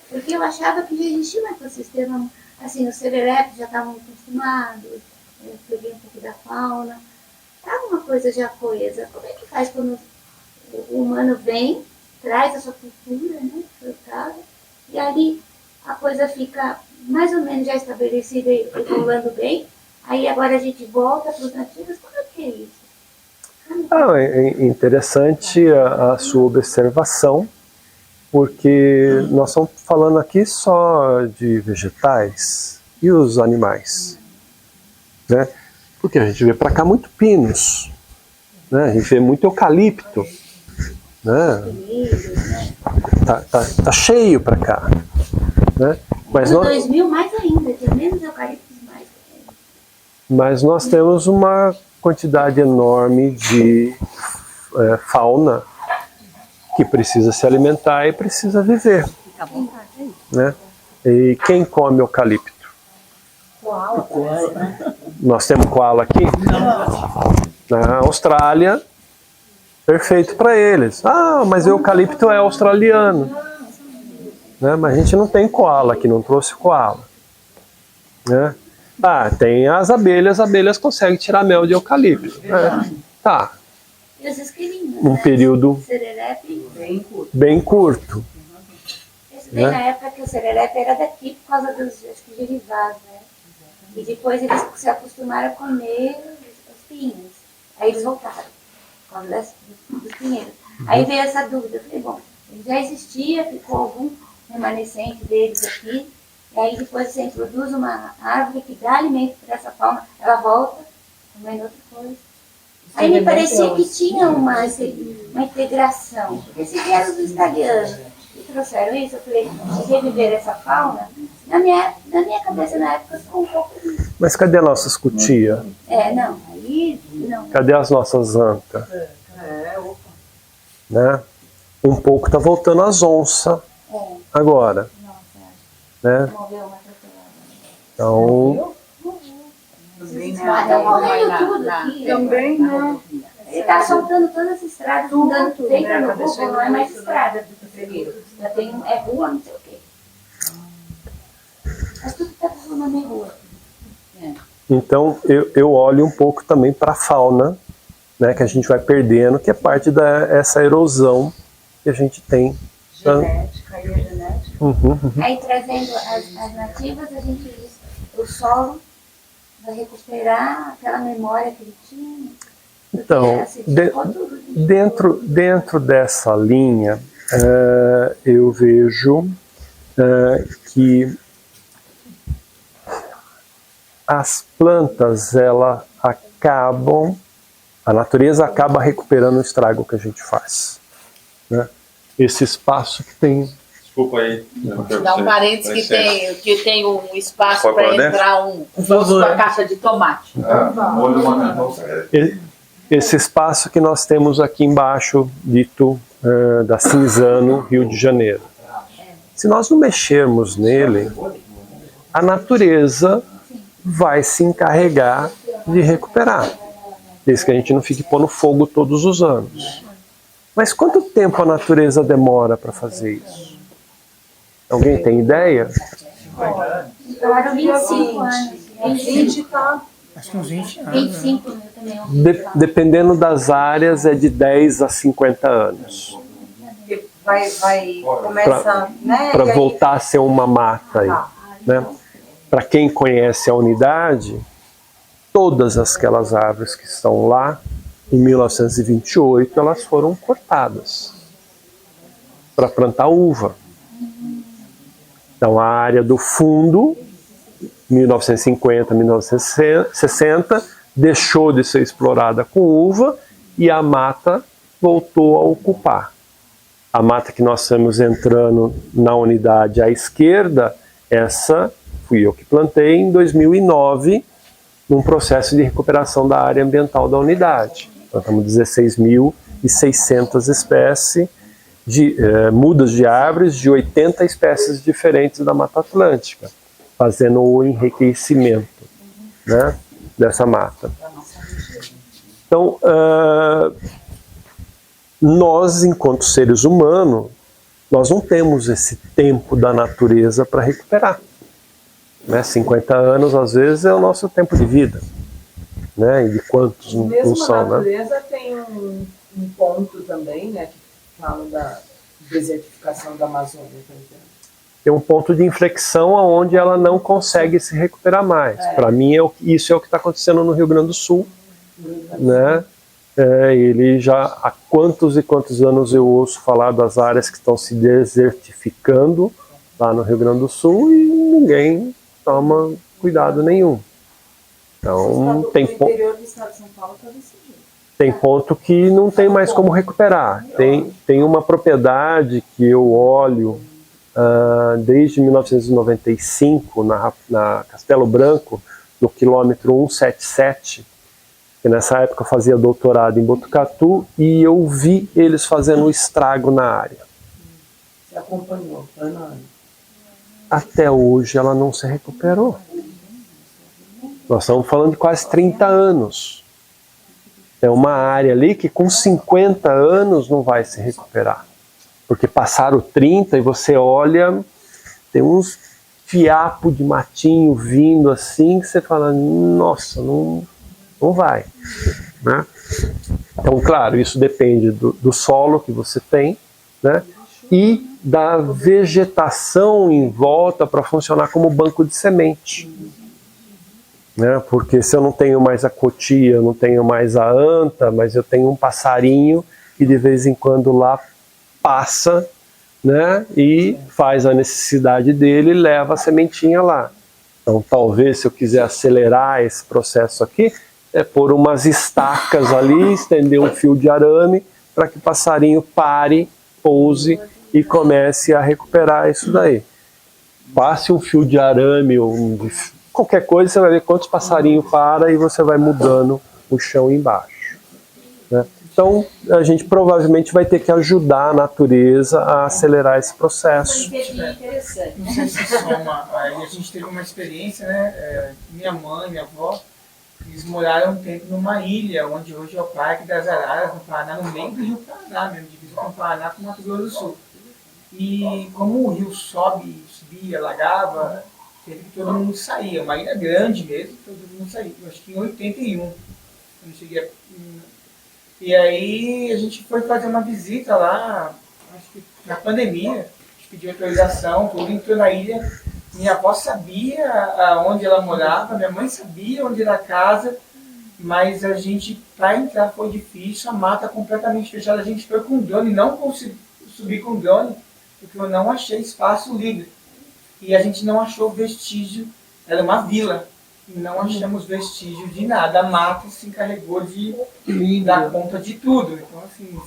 Porque eu achava que já existia um ecossistema, assim, os serelepes já estavam acostumados, eu peguei um pouco da fauna, estava uma coisa já coesa. Como é que faz quando o humano vem, traz a sua cultura, né, frutada, e ali a coisa fica mais ou menos já estabelecida e rolando bem, aí agora a gente volta para os nativos, como é que é isso? É interessante a sua observação, porque nós estamos falando aqui só de vegetais e os animais, né? Porque a gente vê para cá muito pinos, né? A gente vê muito eucalipto, né? Tá cheio para cá, né? Mas no 2000 mais ainda, tinha menos eucaliptos mais. Mas nós temos uma quantidade enorme de fauna que precisa se alimentar e precisa viver. Fica à vontade. Né? E quem come eucalipto? Koala. Nós temos koala aqui? Na Austrália, perfeito para eles. Ah, mas o eucalipto é australiano. Né? Mas a gente não tem koala aqui, não trouxe koala. Né? Tem as abelhas conseguem tirar mel de eucalipto. Tá. E os esquilinhos, Um período serelepe bem curto. Isso bem na época que o serelepe era daqui por causa dos gerivás, né? E depois eles se acostumaram a comer os pinhos. Aí eles voltaram, por causa dos pinheiros. Aí veio essa dúvida, eu falei, bom, ele já existia, ficou algum remanescente deles aqui, e aí depois você introduz uma árvore que dá alimento para essa fauna, ela volta, comendo outra coisa. Aí me parecia que tinha uma integração, porque se vieram dos italianos e trouxeram isso, eu falei, se reviver essa fauna, na minha cabeça na época ficou um pouco isso. Mas cadê a nossa escutia? Não, aí não. Cadê as nossas ancas? Né? Um pouco tá voltando as onças agora. Né? Então... Também não. Ele tá soltando todas as estradas, mudando sempre no Google, não é mais estrada do que primeiro. Já tem rua, não sei o quê. Mas tudo que tá transformando em rua. Então eu olho um pouco também para a fauna, né, que a gente vai perdendo, que é parte dessa erosão que a gente tem. Genética e a genética. Aí trazendo as nativas, a gente o solo vai recuperar aquela memória que ele tinha. Então, dentro dessa linha, eu vejo que as plantas, a natureza acaba recuperando o estrago que a gente faz. Né? Esse espaço que tem... Desculpa aí. Dá um parênteses que tem um espaço para entrar uma caixa de tomate. Esse espaço que nós temos aqui embaixo, dito da Cinzano, Rio de Janeiro. Se nós não mexermos nele, a natureza vai se encarregar de recuperar, desde que a gente não fique pondo fogo todos os anos. Mas quanto tempo a natureza demora para fazer isso? Alguém tem ideia? Agora 25 anos. 20 tá. Acho que uns 20 anos. 25 mil também. Dependendo das áreas, é de 10 a 50 anos. Começa, né? Para voltar a ser uma mata aí. Né? Para quem conhece a unidade, todas aquelas árvores que estão lá, em 1928, elas foram cortadas para plantar uva. Então a área do fundo, 1950, 1960, deixou de ser explorada com uva e a mata voltou a ocupar. A mata que nós estamos entrando na unidade à esquerda, essa fui eu que plantei em 2009, num processo de recuperação da área ambiental da unidade. Plantamos 16.600 espécies de mudas de árvores de 80 espécies diferentes da Mata Atlântica, fazendo o enriquecimento, né, dessa mata. Então, nós, enquanto seres humanos, nós não temos esse tempo da natureza para recuperar. Né? 50 anos, às vezes, é o nosso tempo de vida. Né? E de quantos não são, né? A natureza tem um ponto também, né, que fala da desertificação da Amazônia, por exemplo. Tem um ponto de inflexão onde ela não consegue se recuperar mais. Para mim, isso é o que está acontecendo no Rio Grande do Sul. Né? Ele já há quantos e quantos anos eu ouço falar das áreas que estão se desertificando lá no Rio Grande do Sul e ninguém toma cuidado nenhum. Então tem ponto que não tem mais como recuperar. Tem uma propriedade que eu olho desde 1995 na Castelo Branco, no quilômetro 177, que nessa época eu fazia doutorado em Botucatu, e eu vi eles fazendo um estrago na área. Você acompanhou, ano? Até hoje ela não se recuperou. Nós estamos falando de quase 30 anos. É uma área ali que com 50 anos não vai se recuperar. Porque passaram 30 e você olha, tem uns fiapos de matinho vindo assim, que você fala, nossa, não vai. Né? Então, claro, isso depende do solo que você tem, né? E da vegetação em volta para funcionar como banco de semente. Né? Porque se eu não tenho mais a cotia, eu não tenho mais a anta, mas eu tenho um passarinho e de vez em quando lá passa, né, e faz a necessidade dele e leva a sementinha lá. Então talvez, se eu quiser acelerar esse processo aqui, é pôr umas estacas ali, estender um fio de arame para que o passarinho pare, pouse e comece a recuperar isso daí. Passe um fio de arame ou qualquer coisa, você vai ver quantos passarinhos para e você vai mudando o chão embaixo, né? Então, a gente provavelmente vai ter que ajudar a natureza a acelerar esse processo. Interessante. Não sei se soma, aí a gente teve uma experiência, né? Minha mãe, minha avó, eles moraram um tempo numa ilha, onde hoje é o Parque das Araras, no Paraná, no meio do Rio Paraná mesmo, divisa com o Paraná com o Mato Grosso do Sul. E como o rio subia, alagava, teve que todo mundo sair, uma ilha grande mesmo, todo mundo saía. Eu acho que em 81, quando eu cheguei E aí a gente foi fazer uma visita lá, acho que na pandemia, a gente pediu autorização, tudo, entrou na ilha. Minha avó sabia onde ela morava, minha mãe sabia onde era a casa, mas a gente, para entrar foi difícil, a mata completamente fechada. A gente foi com drone, não consegui subir com drone, porque eu não achei espaço livre. E a gente não achou vestígio, era uma vila. E não achamos vestígio de nada. A mata se encarregou de dar conta de tudo. Então, assim,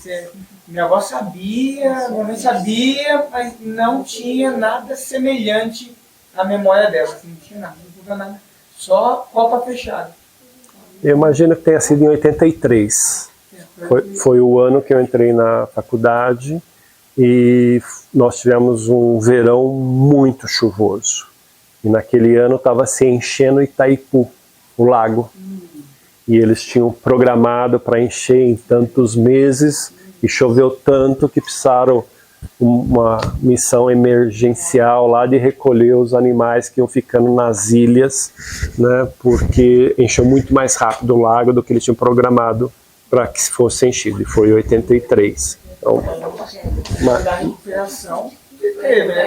minha avó sabia, minha mãe sabia, mas não tinha nada semelhante à memória dela. Assim, não tinha nada, não tinha nada. Só copa fechada. Eu imagino que tenha sido em 83. Foi o ano que eu entrei na faculdade e nós tivemos um verão muito chuvoso. E naquele ano estava se enchendo Itaipu, o lago. E eles tinham programado para encher em tantos meses e choveu tanto que precisaram uma missão emergencial lá de recolher os animais que iam ficando nas ilhas, né, porque encheu muito mais rápido o lago do que eles tinham programado para que fosse enchido. E foi em 83. Então, Da recuperação.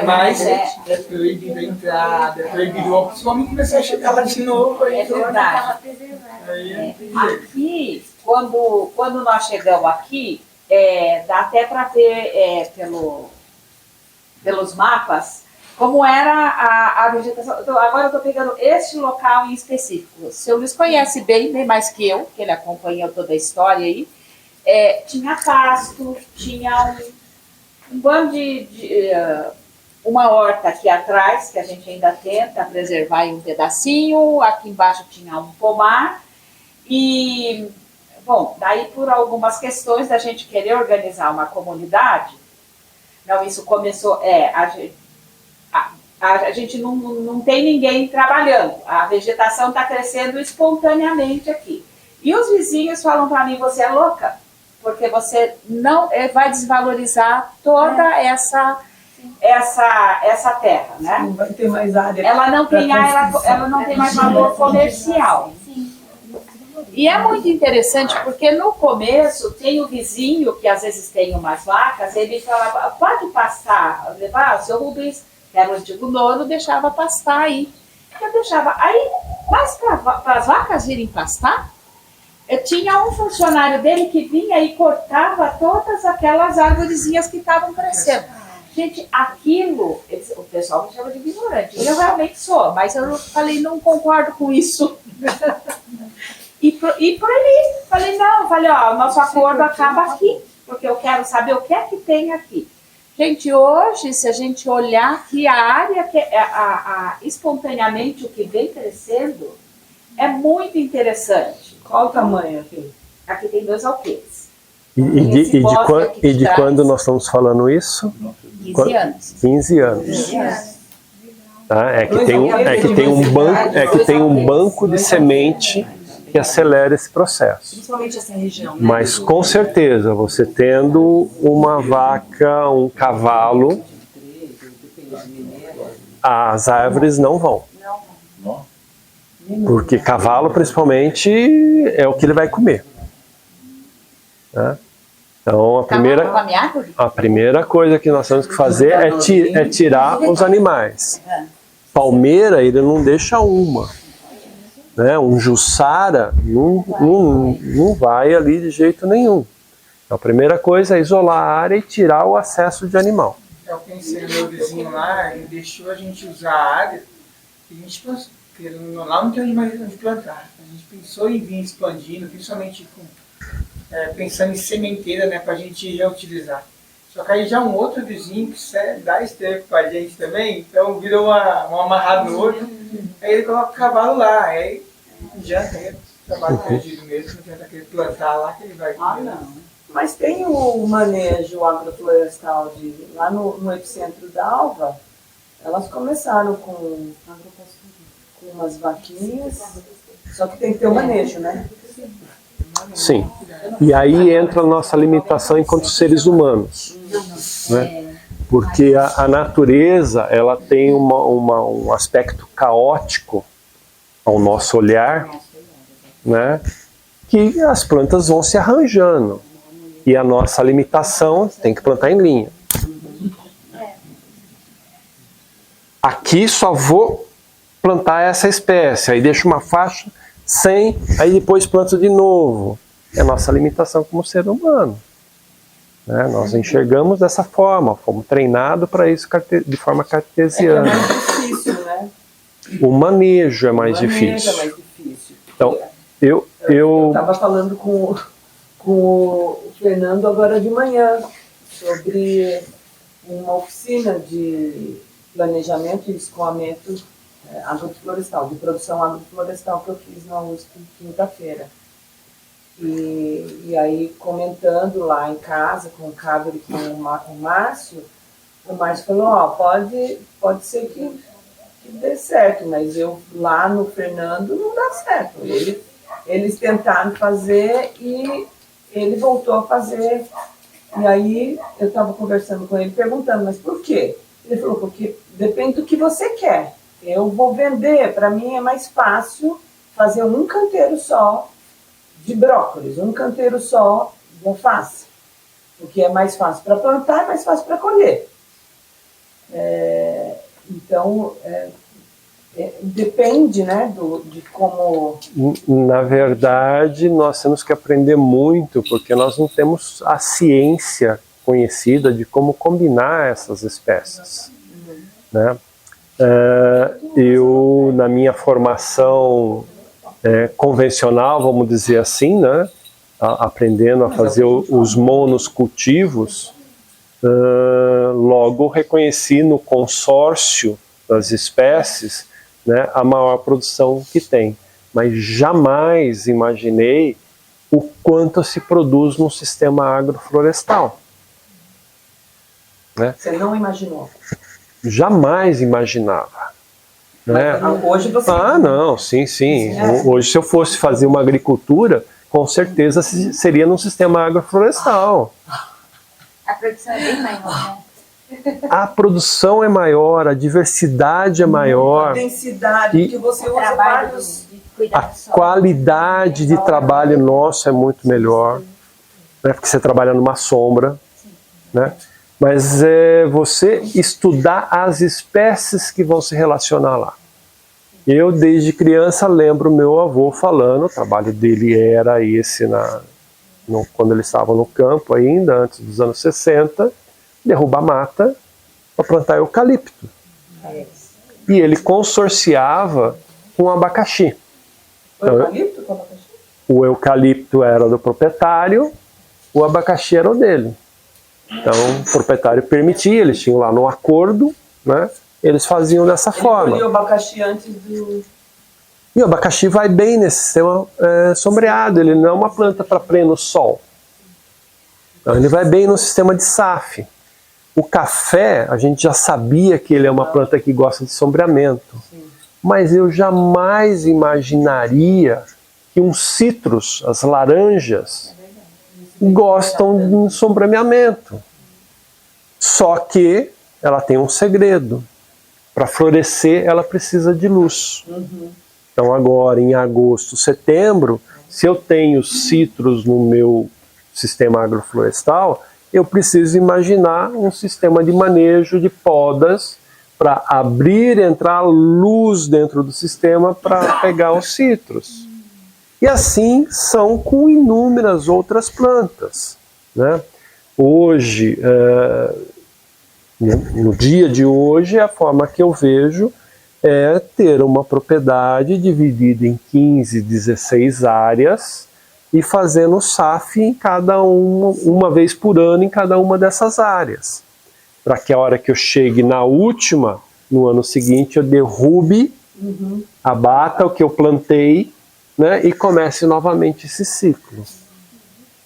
Mas é proibido a entrada, é proibido o homem começar a chegar lá de novo. Aí, é verdade. Aqui, quando nós chegamos aqui, dá até para ver pelos mapas como era a vegetação. Então, agora eu estou pegando este local em específico. O seu Luiz conhece bem mais que eu, que ele acompanhou toda a história aí. Tinha pasto, tinha um bando uma horta aqui atrás, que a gente ainda tenta preservar em um pedacinho. Aqui embaixo tinha um pomar. E, bom, daí por algumas questões da gente querer organizar uma comunidade, não, isso começou, a gente não tem ninguém trabalhando, a vegetação está crescendo espontaneamente aqui. E os vizinhos falam para mim, você é louca? Porque você não vai desvalorizar toda essa terra, né? Não vai ter mais área. Ela não tem mais valor comercial. E é muito interessante porque no começo tem o vizinho que às vezes tem umas vacas, ele falava, pode pastar, levar o seu Rubens, que era o antigo dono, deixava pastar aí. Eu deixava. Aí, mas para as vacas irem pastar, tinha um funcionário dele que vinha e cortava todas aquelas árvorezinhas que estavam crescendo. Gente, aquilo, o pessoal me chama de ignorante, eu realmente sou, mas eu falei, não concordo com isso. E proibi, falei, não, ó, o nosso acordo acaba aqui, porque eu quero saber o que é que tem aqui. Gente, hoje, se a gente olhar aqui a área, espontaneamente o que vem crescendo, é muito interessante. Qual o tamanho aqui? Aqui tem 2 alqueires. E de quando nós estamos falando isso? 15 anos. 15 anos. Tá? É que tem um banco de semente que acelera esse processo. Principalmente essa região, né? Mas com certeza, você tendo uma vaca, um cavalo, as árvores não vão. Porque cavalo, principalmente, é o que ele vai comer. Né? Então, a primeira coisa que nós temos que fazer é tirar os animais. Palmeira, ele não deixa uma. Né? Um jussara não vai ali de jeito nenhum. Então, a primeira coisa é isolar a área e tirar o acesso de animal. Eu pensei no meu vizinho lá, ele deixou a gente usar a área e a gente pensou, porque lá não tem mais onde plantar. A gente pensou em vir expandindo, principalmente pensando em sementeira, né, para a gente reutilizar. Só que aí já um outro vizinho que dá esterco pra gente também, então virou um amarrado no outro, aí ele coloca o cavalo lá, aí não adianta, é trabalho perdido mesmo, não adianta aquele plantar lá que ele vai comer. Não. Mas tem o manejo agroflorestal lá no epicentro da Alva, elas começaram com umas vaquinhas, só que tem que ter o manejo, né? Sim. E aí entra a nossa limitação enquanto seres humanos, né? Porque a natureza, ela tem um aspecto caótico ao nosso olhar, né? Que as plantas vão se arranjando. E a nossa limitação tem que plantar em linha. Aqui só vou plantar essa espécie, aí deixo uma faixa sem, aí depois planto de novo. É a nossa limitação como ser humano. Né? Nós enxergamos dessa forma, fomos treinados para isso de forma cartesiana. É mais difícil, né? O manejo é mais difícil. É mais difícil. Então, eu estava falando com o Fernando agora de manhã sobre uma oficina de planejamento e escoamento agroflorestal, de produção agroflorestal que eu fiz na USP quinta-feira. E aí, comentando lá em casa com o Cábio e com o Márcio falou, pode ser que dê certo, mas lá no Fernando não dá certo. Eles tentaram fazer e ele voltou a fazer. E aí eu estava conversando com ele, perguntando, mas por quê? Ele falou, porque depende do que você quer. Eu vou vender, para mim é mais fácil fazer um canteiro só de brócolis, um canteiro só de alface, porque é mais fácil para plantar e mais fácil para colher. Então, depende, né, de como... Na verdade, nós temos que aprender muito, porque nós não temos a ciência conhecida de como combinar essas espécies. Né? Eu, na minha formação convencional, vamos dizer assim, né, aprendendo a fazer os monocultivos, logo reconheci no consórcio das espécies, né, a maior produção que tem. Mas jamais imaginei o quanto se produz num sistema agroflorestal. Né? Você não imaginou? Jamais imaginava. Né? Hoje você... não, sim. Hoje, se eu fosse fazer uma agricultura, com certeza seria num sistema agroflorestal. A produção é bem maior, né? A produção é maior, a diversidade é maior. A densidade, que você usa vários... A qualidade de trabalho nosso é muito melhor, né? Porque você trabalha numa sombra, né? Mas você estudar as espécies que vão se relacionar lá. Eu, desde criança, lembro meu avô falando, o trabalho dele era esse, quando ele estava no campo ainda, antes dos anos 60, derrubar mata para plantar eucalipto. E ele consorciava com abacaxi. O eucalipto com abacaxi? O eucalipto era do proprietário, o abacaxi era o dele. Então, o proprietário permitia, eles tinham lá no acordo, né? Eles faziam dessa forma. E o abacaxi antes do... E o abacaxi vai bem nesse sistema sombreado, ele não é uma planta para pleno sol. Então, ele vai bem no sistema de SAF. O café, a gente já sabia que ele é uma planta que gosta de sombreamento. Sim. Mas eu jamais imaginaria que um citros, as laranjas, gostam de um sombreamento. Só que ela tem um segredo. Para florescer, ela precisa de luz. Então agora, em agosto, setembro, se eu tenho citros no meu sistema agroflorestal, eu preciso imaginar um sistema de manejo de podas para abrir, entrar luz dentro do sistema para pegar os citros. E assim são com inúmeras outras plantas. né? Hoje, no dia de hoje, a forma que eu vejo é ter uma propriedade dividida em 15, 16 áreas e fazendo SAF em cada uma vez por ano em cada uma dessas áreas. Para que a hora que eu chegue na última, no ano seguinte, eu derrube, abata o que eu plantei, né, e comece novamente esse ciclo.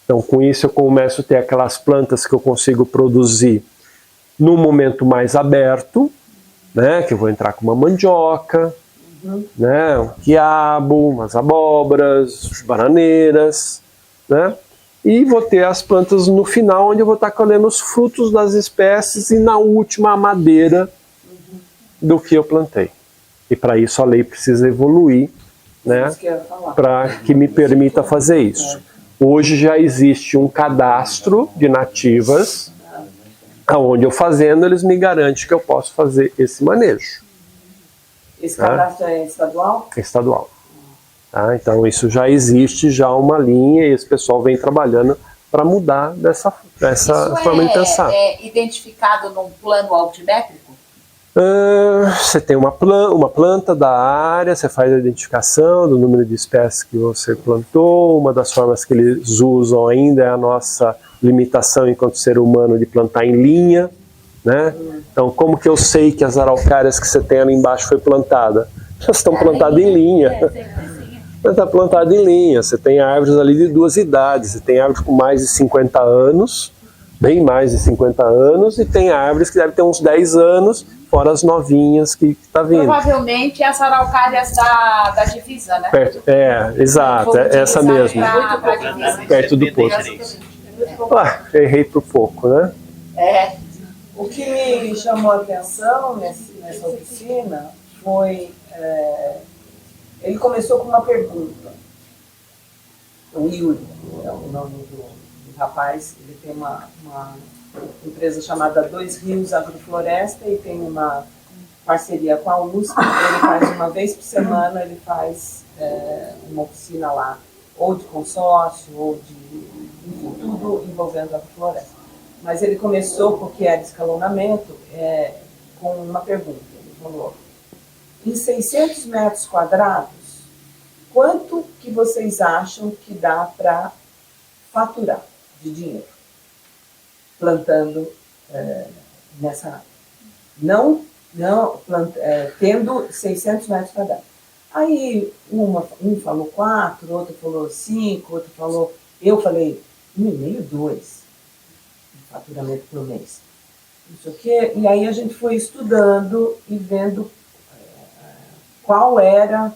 Então, com isso, eu começo a ter aquelas plantas que eu consigo produzir num momento mais aberto, né, que eu vou entrar com uma mandioca, né, um quiabo, umas abóboras, bananeiras, né, e vou ter as plantas no final, onde eu vou estar colhendo os frutos das espécies e na última a madeira do que eu plantei. E para isso a lei precisa evoluir, né, para que me permita fazer isso. Hoje já existe um cadastro de nativas, onde eu fazendo, eles me garantem que eu posso fazer esse manejo. Esse cadastro é estadual? É estadual. Tá? Então isso já existe, já uma linha, e esse pessoal vem trabalhando para mudar dessa forma de pensar. É identificado num plano altimétrico? Você tem uma planta da área, você faz a identificação do número de espécies que você plantou. Uma das formas que eles usam ainda é a nossa limitação enquanto ser humano de plantar em linha, né? Então, como que eu sei que as araucárias que você tem ali embaixo foi plantada? Elas estão plantadas em linha. Está plantada em linha. Você tem árvores ali de duas idades. Você tem árvores com mais de 50 anos, bem mais de 50 anos, e tem árvores que devem ter uns 10 anos, fora as novinhas que tá vindo. Provavelmente as araucárias da divisa, né? Exato, essa mesmo. Perto do poço. Errei por pouco, né? O que me chamou a atenção nessa oficina foi... ele começou com uma pergunta. O Yuri, é o nome do rapaz, ele tem uma empresa chamada Dois Rios Agrofloresta e tem uma parceria com a USP. Ele faz uma vez por semana, ele faz uma oficina lá, ou de consórcio, ou de, enfim, tudo envolvendo a agrofloresta. Mas ele começou, porque era escalonamento, com uma pergunta. Ele falou, em 600 metros quadrados, quanto que vocês acham que dá para faturar de dinheiro plantando nessa área? Tendo 600 metros quadrados. Aí um falou 4, outro falou 5, outro falou... Eu falei 1,5, 2 de faturamento por mês. Isso aqui, e aí a gente foi estudando e vendo qual era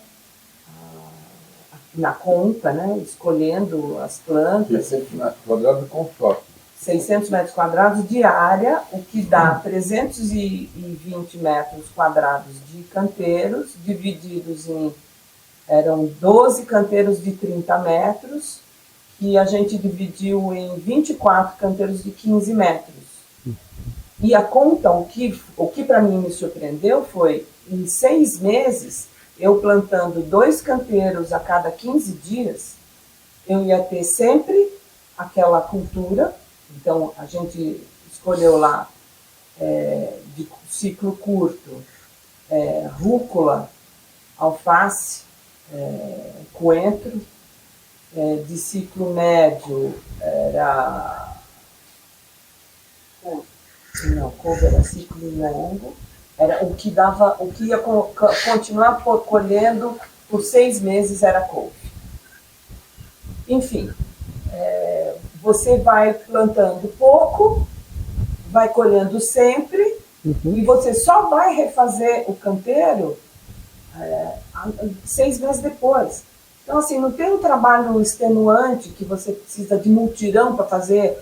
na conta, né, escolhendo as plantas. 600 metros quadrados de consórcio. 600 metros quadrados de área, o que dá 320 metros quadrados de canteiros, divididos em... Eram 12 canteiros de 30 metros, que a gente dividiu em 24 canteiros de 15 metros. E a conta, o que para mim me surpreendeu foi, em 6 meses, eu plantando 2 canteiros a cada 15 dias, eu ia ter sempre aquela cultura. Então, a gente escolheu lá, de ciclo curto, rúcula, alface, coentro. De ciclo médio era... Não, couve era ciclo longo. Era o que ia continuar colhendo por 6 meses era couve. Enfim, você vai plantando pouco, vai colhendo sempre, e você só vai refazer o canteiro 6 meses depois. Então, assim, não tem um trabalho extenuante que você precisa de multirão para fazer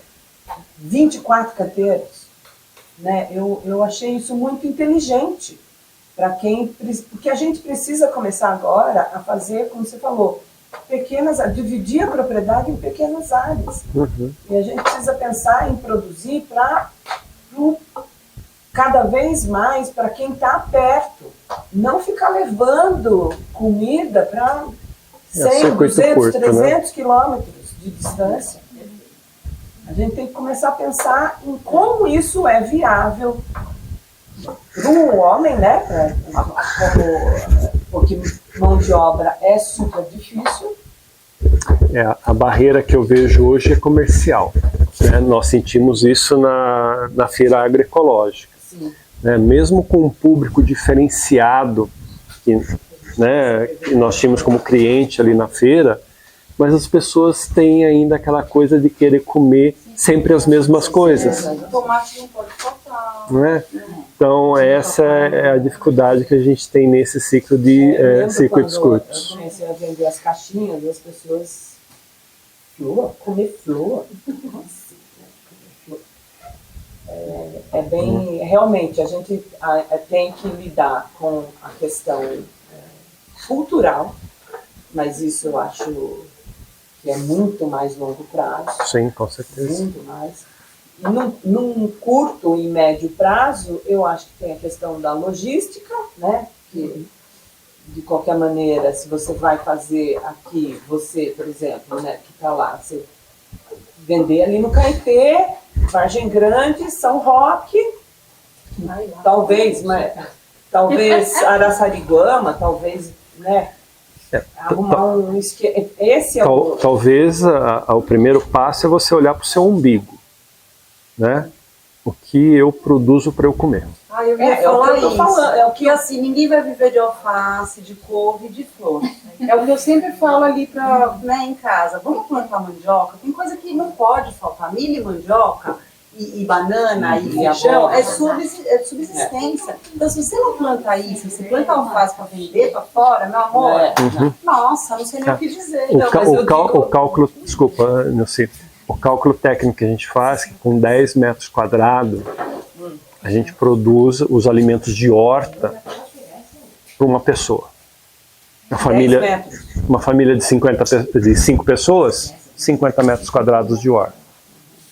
24 canteiros. Né? Eu achei isso muito inteligente, porque a gente precisa começar agora a fazer, como você falou, dividir a propriedade em pequenas áreas. E a gente precisa pensar em produzir cada vez mais para quem está perto. Não ficar levando comida para 100, 200, 300 quilômetros de distância. A gente tem que começar a pensar em como isso é viável para o homem, né? Porque mão de obra é super difícil. A barreira que eu vejo hoje é comercial, né? Nós sentimos isso na feira agroecológica, né? Mesmo com um público diferenciado que nós tínhamos como cliente ali na feira, mas as pessoas têm ainda aquela coisa de querer comer sempre as mesmas coisas. O tomate não pode faltar. Não é? Então essa é a dificuldade que a gente tem nesse ciclo de circuitos curtos. Eu comecei a vender as caixinhas e as pessoas... Flor? Comer flor? É bem... Realmente, a gente tem que lidar com a questão cultural, mas isso eu acho que é muito mais longo prazo. Sim, com certeza. Muito mais. E num curto e médio prazo, eu acho que tem a questão da logística, né? Que, de qualquer maneira, se você vai fazer aqui, você, por exemplo, né, que está lá, você vender ali no Caetê, Vargem Grande, São Roque, talvez Araçariguama, talvez, né? Arrumar um esquema. Esse é talvez o primeiro passo é você olhar para o seu umbigo, né? O que eu produzo para eu comer. Eu ia falar isso. É o que assim, ninguém vai viver de alface, de couve, de flor. É o que eu sempre falo ali em casa. Vamos plantar mandioca? Tem coisa que não pode faltar. Milho e mandioca e banana e feijão é subsistência. Então, se você não planta isso, você planta alface para vender para fora, meu amor, nossa, não sei nem o que dizer. O cálculo, desculpa, Nilce, o cálculo técnico que a gente faz, que com 10 metros quadrados, a gente produz os alimentos de horta para uma pessoa. Uma família de 5 pessoas, 50 metros quadrados de horta.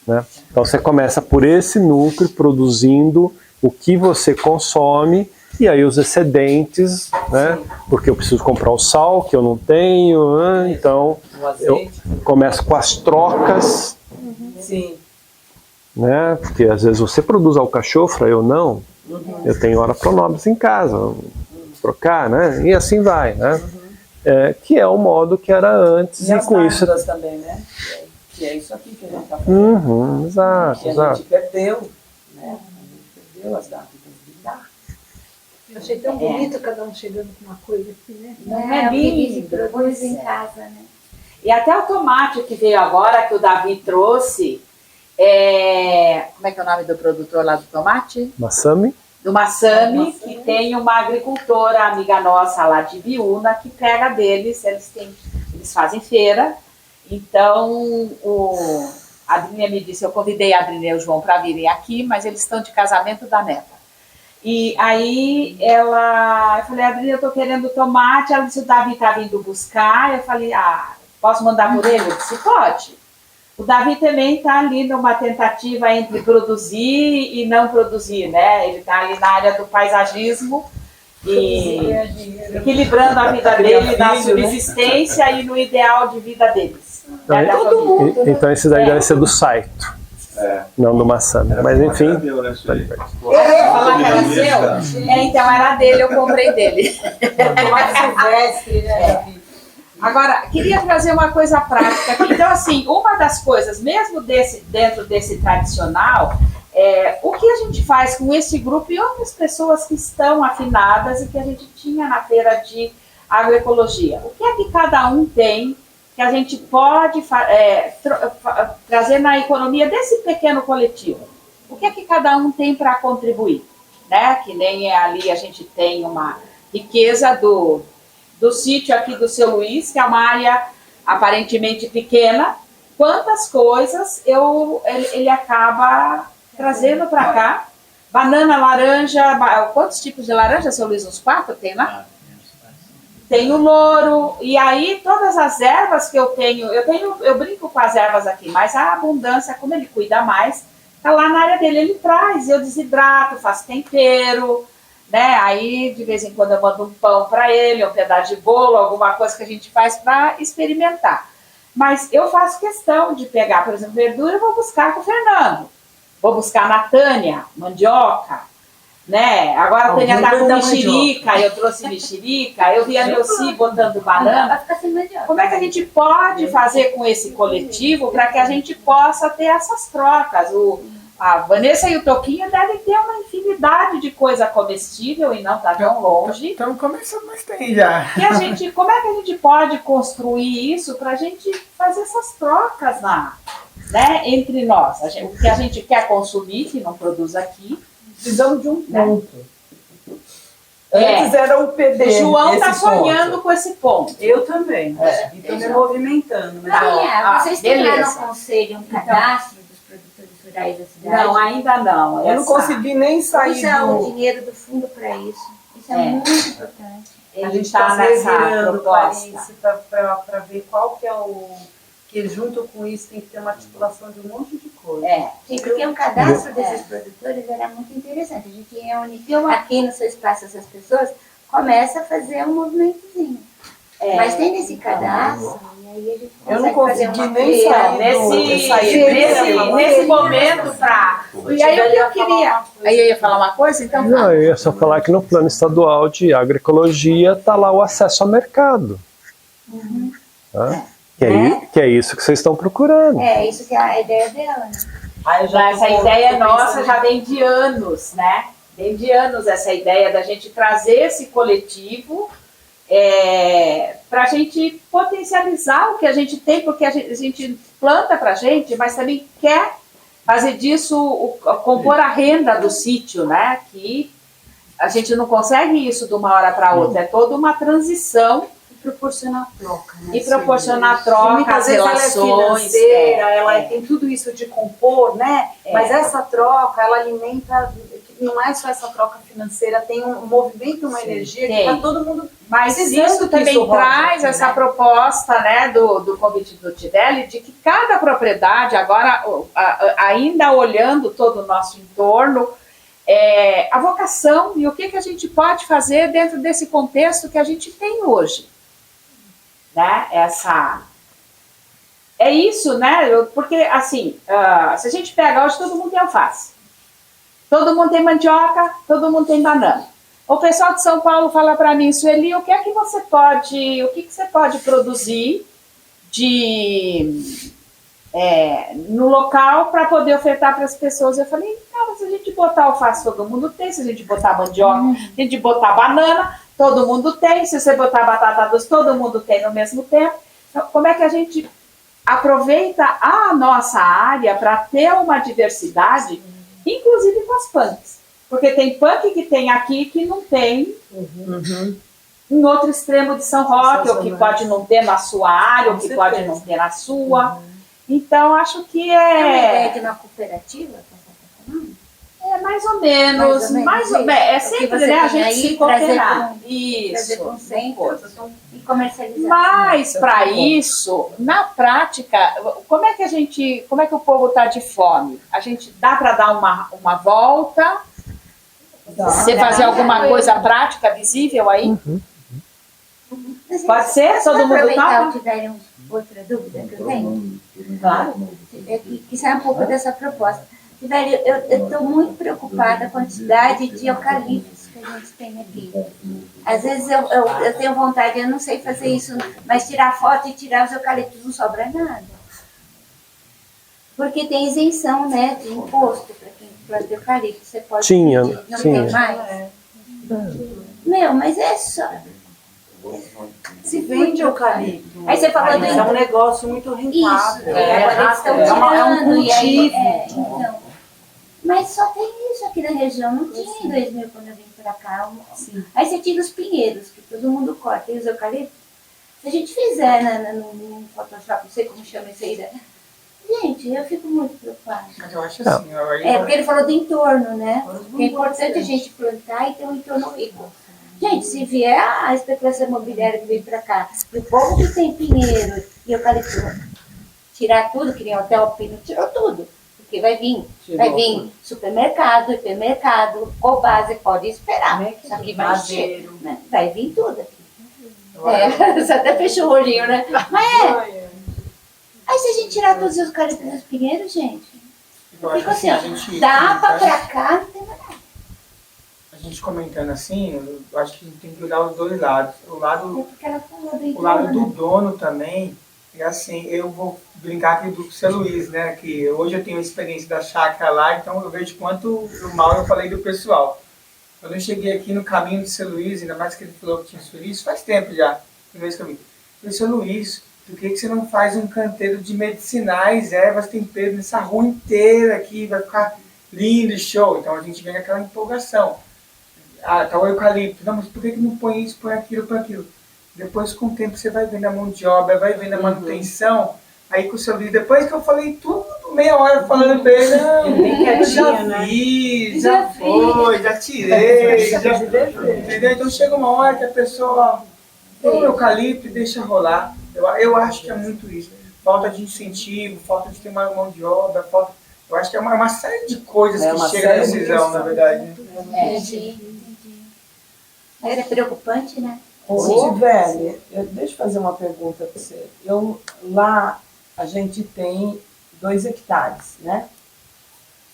Né? Então você começa por esse núcleo produzindo o que você consome e aí os excedentes, né? Porque eu preciso comprar o sal que eu não tenho, né? Então eu começo com as trocas, né? Porque às vezes você produz alcachofra, eu não, eu tenho hora pronobis em casa, trocar, né? E assim vai, né? Que é o modo que era antes e com isso também, né? Que é isso aqui que a gente está fazendo. Exato, que a gente perdeu, né? A gente perdeu as dátivas de dar. Eu achei tão bonito cada um chegando com uma coisa aqui, né? Não é lindo, produz em casa, né? E até o tomate que veio agora, que o Davi trouxe, como é que é o nome do produtor lá do tomate? Massami. Do Massami, que tem uma agricultora amiga nossa lá de Biúna, que pega deles, eles fazem feira. Então, a Adriana me disse, eu convidei a Adriana e o João para virem aqui, mas eles estão de casamento da neta. E aí eu falei, Adriana, eu estou querendo tomate. Ela disse, o Davi está vindo buscar. Eu falei, posso mandar por ele? Eu disse, pode. O Davi também está ali numa tentativa entre produzir e não produzir, né? Ele está ali na área do paisagismo e equilibrando a vida dele na subsistência e no ideal de vida deles. Então esse daí deve ser do Saito, não do Massami. Mas enfim. Eu ia falar que era seu? Então era dele, eu comprei dele. Silvestre, né? Agora, queria trazer uma coisa prática aqui. Então, assim, uma das coisas, mesmo dentro desse tradicional, o que a gente faz com esse grupo e outras pessoas que estão afinadas e que a gente tinha na feira de agroecologia? O que é que cada um tem que a gente pode trazer na economia desse pequeno coletivo? O que é que cada um tem para contribuir? Né? Que nem ali a gente tem uma riqueza do sítio aqui do seu Luiz, que é uma área aparentemente pequena. Quantas coisas ele acaba trazendo para cá? Banana, laranja, quantos tipos de laranja, seu Luiz? Uns 4 tem lá? Tem o louro, e aí todas as ervas que eu brinco com as ervas aqui, mas a abundância, como ele cuida mais, tá lá na área dele, ele traz, eu desidrato, faço tempero, né? Aí de vez em quando eu mando um pão para ele, um pedaço de bolo, alguma coisa que a gente faz para experimentar. Mas eu faço questão de pegar, por exemplo, verdura, eu vou buscar com o Fernando. Vou buscar na Tânia, mandioca, né? Agora a Tânia tá com mexerica, eu trouxe mexerica, eu vi a Neuci botando banana. Como é que a gente pode fazer com esse coletivo para que a gente possa ter essas trocas? A Vanessa e o Toquinho devem ter uma infinidade de coisa comestível e não está tão longe. Estamos começando, mas tem já. E como é que a gente pode construir isso para a gente fazer essas trocas né, entre nós? O que a gente quer consumir, que não produz aqui, precisamos de um ponto. Antes era o PD. O João está sonhando com esse ponto. Eu também. E estou me movimentando. Vocês têm no conselho um cadastro dos produtores rurais da cidade? Não, ainda não. Eu não consegui nem sair Usar o dinheiro do fundo para isso. Isso é muito importante. A gente está revirando para ver qual que é o... que junto com isso tem que ter uma articulação de um monte de coisa. Sim, porque o cadastro desses produtores era muito interessante. A gente reúne aqui no seu espaço essas pessoas, começa a fazer um movimentozinho. Mas tem nesse cadastro, e aí a gente eu não consegui nem sair nesse momento para... E aí eu queria... Aí eu ia falar uma coisa, então... Não, eu ia só falar que no plano estadual de agroecologia está lá o acesso ao mercado. Tá? Que é isso que vocês estão procurando. É, isso que é a ideia dela, né? Essa ideia nossa já vem de anos, né? Vem de anos essa ideia da gente trazer esse coletivo para a gente potencializar o que a gente tem, porque a gente planta para a gente, mas também quer fazer disso, compor a renda do sítio, né? Que a gente não consegue isso de uma hora para outra, é toda uma transição. Proporcionar troca, né? E proporcionar troca, as relações. Ela é financeira, ela tem tudo isso de compor, né? Mas essa troca, ela alimenta, não é só essa troca financeira, tem um movimento, uma energia que está todo mundo. Mas isso também traz essa proposta, né, do convite do Tidelli, de que cada propriedade, agora ainda olhando todo o nosso entorno, a vocação e o que a gente pode fazer dentro desse contexto que a gente tem hoje. Né? É isso, né? Porque, assim, se a gente pega hoje, todo mundo tem alface, todo mundo tem mandioca, todo mundo tem banana. O pessoal de São Paulo fala para mim, Sueli, o que você pode produzir no local para poder ofertar para as pessoas? Eu falei, cara, se a gente botar alface, todo mundo tem, se a gente botar mandioca, se a gente botar banana, todo mundo tem, se você botar batata doce, todo mundo tem no mesmo tempo. Então, como é que a gente aproveita a nossa área para ter uma diversidade, inclusive com as punks? Porque tem punk que tem aqui que não tem em outro extremo de São Roque, ou que pode não ter na sua área, ou que pode não ter na sua. Então, acho que é uma ideia de uma cooperativa? Mais ou menos, é sempre, né, a gente se cooperar. Trazer conceitos e comercializar. Mas, para isso, na prática, como é que o povo está de fome? A gente dá para dar uma volta? Você fazer alguma coisa prática, visível aí? Pode ser? Todo mundo topa? Tiverem outra dúvida que eu tenho? Claro. Que sai um pouco dessa proposta. Velho, eu estou muito preocupada com a quantidade de eucaliptos que a gente tem aqui. Às vezes eu tenho vontade, eu não sei fazer isso, mas tirar foto e tirar os eucaliptos não sobra nada. Porque tem isenção, né, de imposto para quem planta eucalipto. Você pode pedir, não tem mais? Mas é só... Se vende eucalipto. Aí você falou é um negócio muito rentável. Agora eles estão tirando. É um cultivo. Então. Mas só tem isso aqui na região, não tinha em 2000 quando eu vim para cá. Aí você tira os pinheiros, que todo mundo corta, e os eucaliptos. Se a gente fizer no Photoshop, não sei como chama isso aí, gente, eu fico muito preocupada. Mas eu acho assim... porque ele falou do entorno, né? Que é importante a gente plantar e ter um entorno rico. Gente, se vier a especulação imobiliária que vem para cá, e o povo que tem pinheiro e eucalipto, tirar tudo, que nem o Hotel Alpino tirou tudo. Porque vai vir supermercado, hipermercado, Cobase, pode esperar. Só que vai encher, né? Vai vir tudo aqui. Você até fechou o olhinho, né? Mas Mas se a gente tirar todos os eucaliptos dos pinheiros, gente, Eu fica acho assim, a ó, gente, dá pra cá, não tem mais nada. a gente comentando assim, eu acho que tem que olhar os dois lados. O lado do dono também, é assim, eu vou brincar aqui do seu Luiz, né? Que hoje eu tenho a experiência da chácara lá, então eu vejo quanto mal eu falei do pessoal. Quando eu cheguei aqui no caminho do seu Luiz, ainda mais que ele falou que tinha suíço, faz tempo já, no mesmo caminho. Eu falei, seu Luiz, por que você não faz um canteiro de medicinais, ervas, temperos nessa rua inteira aqui, vai ficar lindo e show. Então a gente vem naquela empolgação. Ah, tá o eucalipto. Não, mas por que não põe isso, põe aquilo, põe aquilo? Depois, com o tempo, você vai vendo a mão de obra, vai vendo a manutenção. Aí com o seu Luiz, depois que eu falei tudo, meia hora falando pra ele, não, eu já fiz, já foi, já tirei, já, entendeu? Então chega uma hora que a pessoa põe o eucalipto e deixa rolar. Eu acho que é muito isso. Falta de incentivo, falta de ter uma mão de obra, falta... Eu acho que é uma série de coisas que chegam à decisão, na verdade. Entendi. Mas é preocupante, né? Ô, velho, deixa eu fazer uma pergunta para você. Lá a gente tem 2 hectares, né?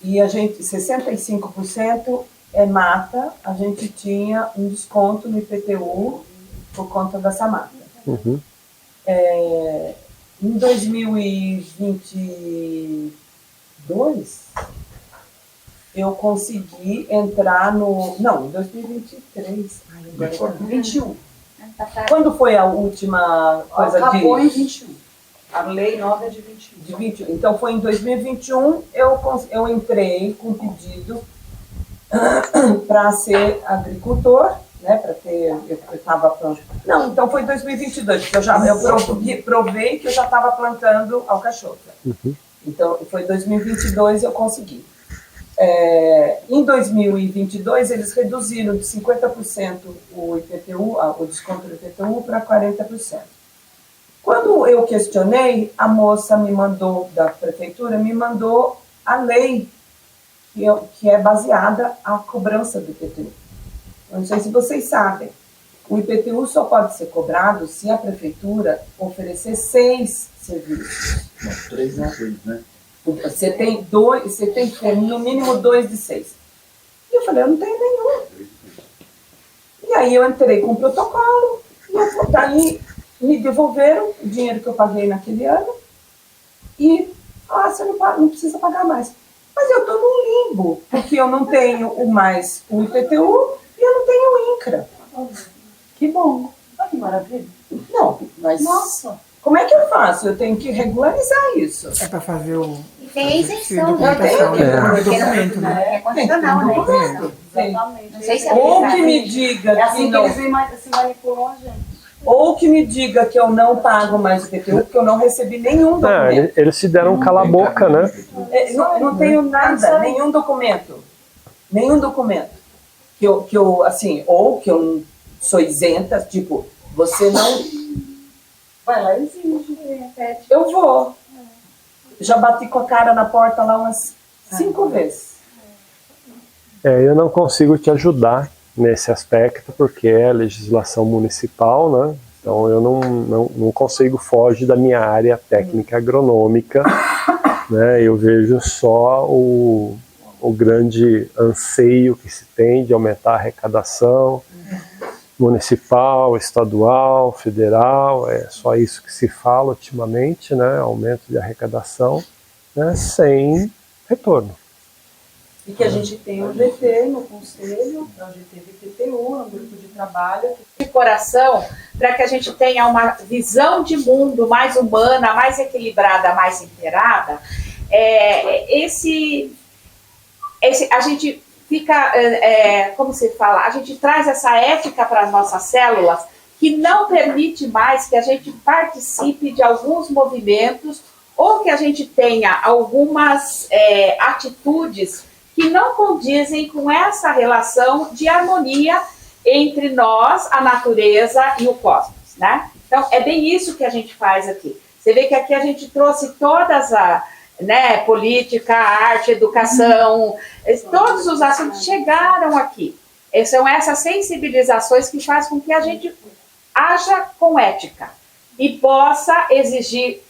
E a gente, 65% é mata, a gente tinha um desconto no IPTU por conta dessa mata. Uhum. Em 2022, eu consegui entrar no... Não, em 2023. Ai, agora 21. Quando foi a última coisa disso? Acabou em 21. A lei nova é de 21. De 21. Então foi em 2021 eu entrei com pedido para ser agricultor, né? Para ter... Eu estava pronto. Não, então foi em 2022, porque eu provei que eu já estava plantando alcachofa. Uhum. Então foi em 2022 eu consegui. Em 2022, eles reduziram de 50% o IPTU, o desconto do IPTU, para 40%. Quando eu questionei, a moça da prefeitura me mandou a lei que é baseada à cobrança do IPTU. Eu não sei se vocês sabem, o IPTU só pode ser cobrado se a prefeitura oferecer 6 serviços. Não, 3 não, 6, né? Você tem que ter no mínimo 2 de 6. E eu falei, eu não tenho nenhum. E aí eu entrei com o protocolo, e daí me devolveram o dinheiro que eu paguei naquele ano, e você não precisa pagar mais. Mas eu estou num limbo, porque eu não tenho mais o IPTU e eu não tenho o INCRA. Que bom. Olha que maravilha. Não, mas... Nossa. Como é que eu faço? Eu tenho que regularizar isso. É para fazer o... E tem a isenção, né? Documento, né? É condicional, né? Exatamente. Não sei se é Ou que me diga é assim que não... eles se manipulam a gente. Ou que me diga que eu não pago mais o IPTU, porque eu não recebi nenhum documento. Eles se deram um cala-boca, né? Não tenho nada, nenhum documento. Nenhum documento. Que eu, assim, ou que eu sou isenta, tipo, você não... Vai lá e exige, repete. Eu vou. Já bati com a cara na porta lá umas 5 vezes. Eu não consigo te ajudar nesse aspecto, porque é legislação municipal, né? Então eu não consigo fugir da minha área técnica agronômica, né? Eu vejo só o grande anseio que se tem de aumentar a arrecadação municipal, estadual, federal, é só isso que se fala ultimamente, né? Aumento de arrecadação, né? Sem retorno. E que a gente tem um GT no conselho, a gente teve IPTU, um grupo de trabalho. De coração, para que a gente tenha uma visão de mundo mais humana, mais equilibrada, mais inteirada, a gente fica, como se fala, a gente traz essa ética para as nossas células que não permite mais que a gente participe de alguns movimentos ou que a gente tenha algumas atitudes que não condizem com essa relação de harmonia entre nós, a natureza e o cosmos, né? Então, é bem isso que a gente faz aqui. Você vê que aqui a gente trouxe todas política, arte, educação, todos os assuntos chegaram aqui. São essas sensibilizações que fazem com que a gente haja com ética e possa exigir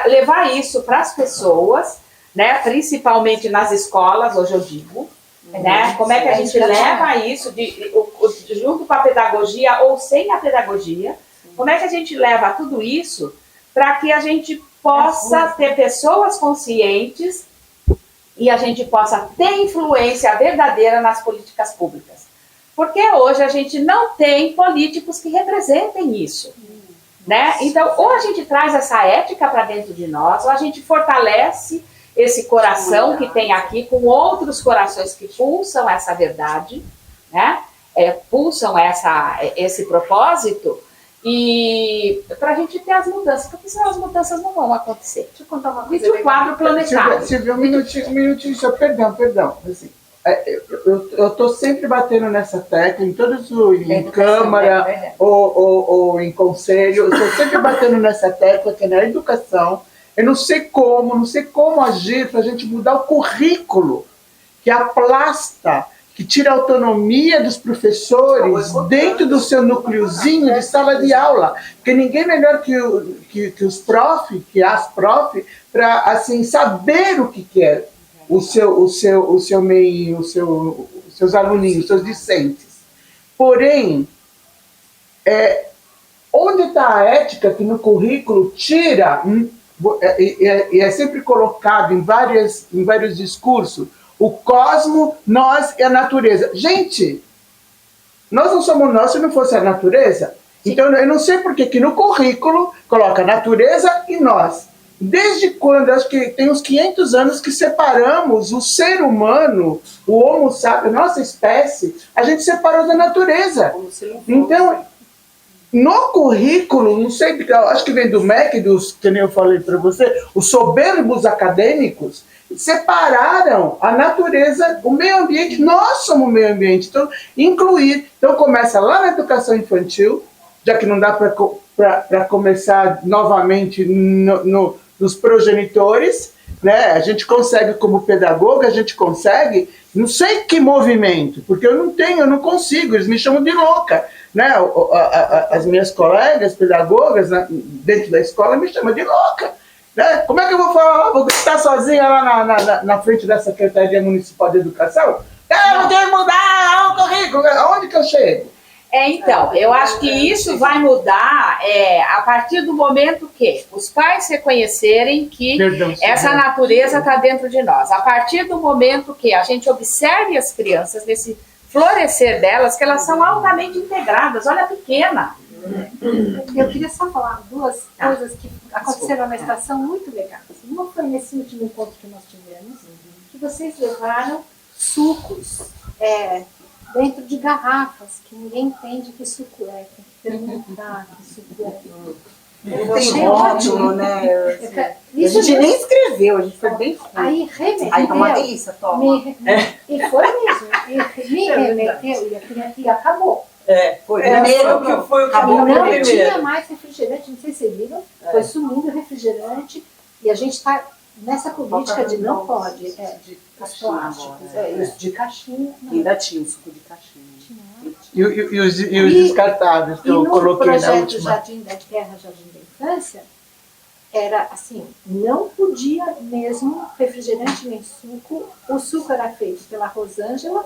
levar isso para as pessoas, né, principalmente nas escolas, hoje eu digo, né, como é que a gente leva isso junto com a pedagogia ou sem a pedagogia, como é que a gente leva tudo isso para que a gente possa ter pessoas conscientes e a gente possa ter influência verdadeira nas políticas públicas. Porque hoje a gente não tem políticos que representem isso. Né? Então, ou a gente traz essa ética para dentro de nós, ou a gente fortalece esse coração que tem aqui com outros corações que pulsam essa verdade, né? Pulsam esse propósito, e para a gente ter as mudanças, porque senão as mudanças não vão acontecer. Deixa eu contar uma coisa. E o quadro planetário. Silvia, um minutinho só, perdão. Assim, eu estou sempre batendo nessa tecla, em todos em Câmara ou em Conselho, eu estou sempre batendo nessa tecla que é na educação. Eu não sei como agir para a gente mudar o currículo, que aplasta, que tira a autonomia dos professores dentro do seu núcleozinho de sala de aula. Porque ninguém melhor que os prof, que as prof, para assim, saber o que é o seu meio, os seus aluninhos, os seus discentes. Porém, onde está a ética que no currículo tira, e é sempre colocado em vários discursos, o cosmo, nós e a natureza. Gente, nós não somos nós se não fosse a natureza. Sim. Então, eu não sei por que no currículo coloca natureza e nós. Desde quando, acho que tem uns 500 anos que separamos o ser humano, o Homo sapiens, nossa espécie, a gente separou da natureza. Então, no currículo, não sei, acho que vem do MEC, que nem eu falei para você, os soberbos acadêmicos separaram a natureza, o meio ambiente, nós somos o meio ambiente, então incluir. Então começa lá na educação infantil, já que não dá para começar novamente nos progenitores, né? A gente consegue como pedagoga, a gente consegue, não sei que movimento, porque eu não consigo, eles me chamam de louca, né? As minhas colegas pedagogas dentro da escola me chamam de louca. Né? Como é que eu vou falar? Vou estar sozinha lá na frente da Secretaria Municipal de Educação? Eu tenho que mudar o currículo. Aonde que eu chego? Então, eu acho que isso vai mudar a partir do momento que os pais reconhecerem que essa natureza está dentro de nós. A partir do momento que a gente observe as crianças nesse florescer delas, que elas são altamente integradas. Olha a pequena. Eu queria só falar duas coisas que aconteceram na estação muito legais. Uma foi nesse último encontro que nós tivemos, que vocês levaram sucos dentro de garrafas, que ninguém entende que suco é, tem que perguntar que suco é. Achei ótimo, né? A gente nem escreveu, a gente foi bem ruim. Aí remeteu. Aí uma delícia, toma. E foi mesmo. Me remeteu e acabou. Foi o que acabou não primeiro. Tinha mais refrigerante, não sei se vocês viram, foi sumindo o refrigerante e a gente está nessa política de não pode, de plásticos, isso de caixinha. Ainda tinha o suco de caixinha. E os descartáveis que eu coloquei na última. E no projeto Jardim da Terra, Jardim da Infância, era assim, não podia mesmo refrigerante nem suco. O suco era feito pela Rosângela,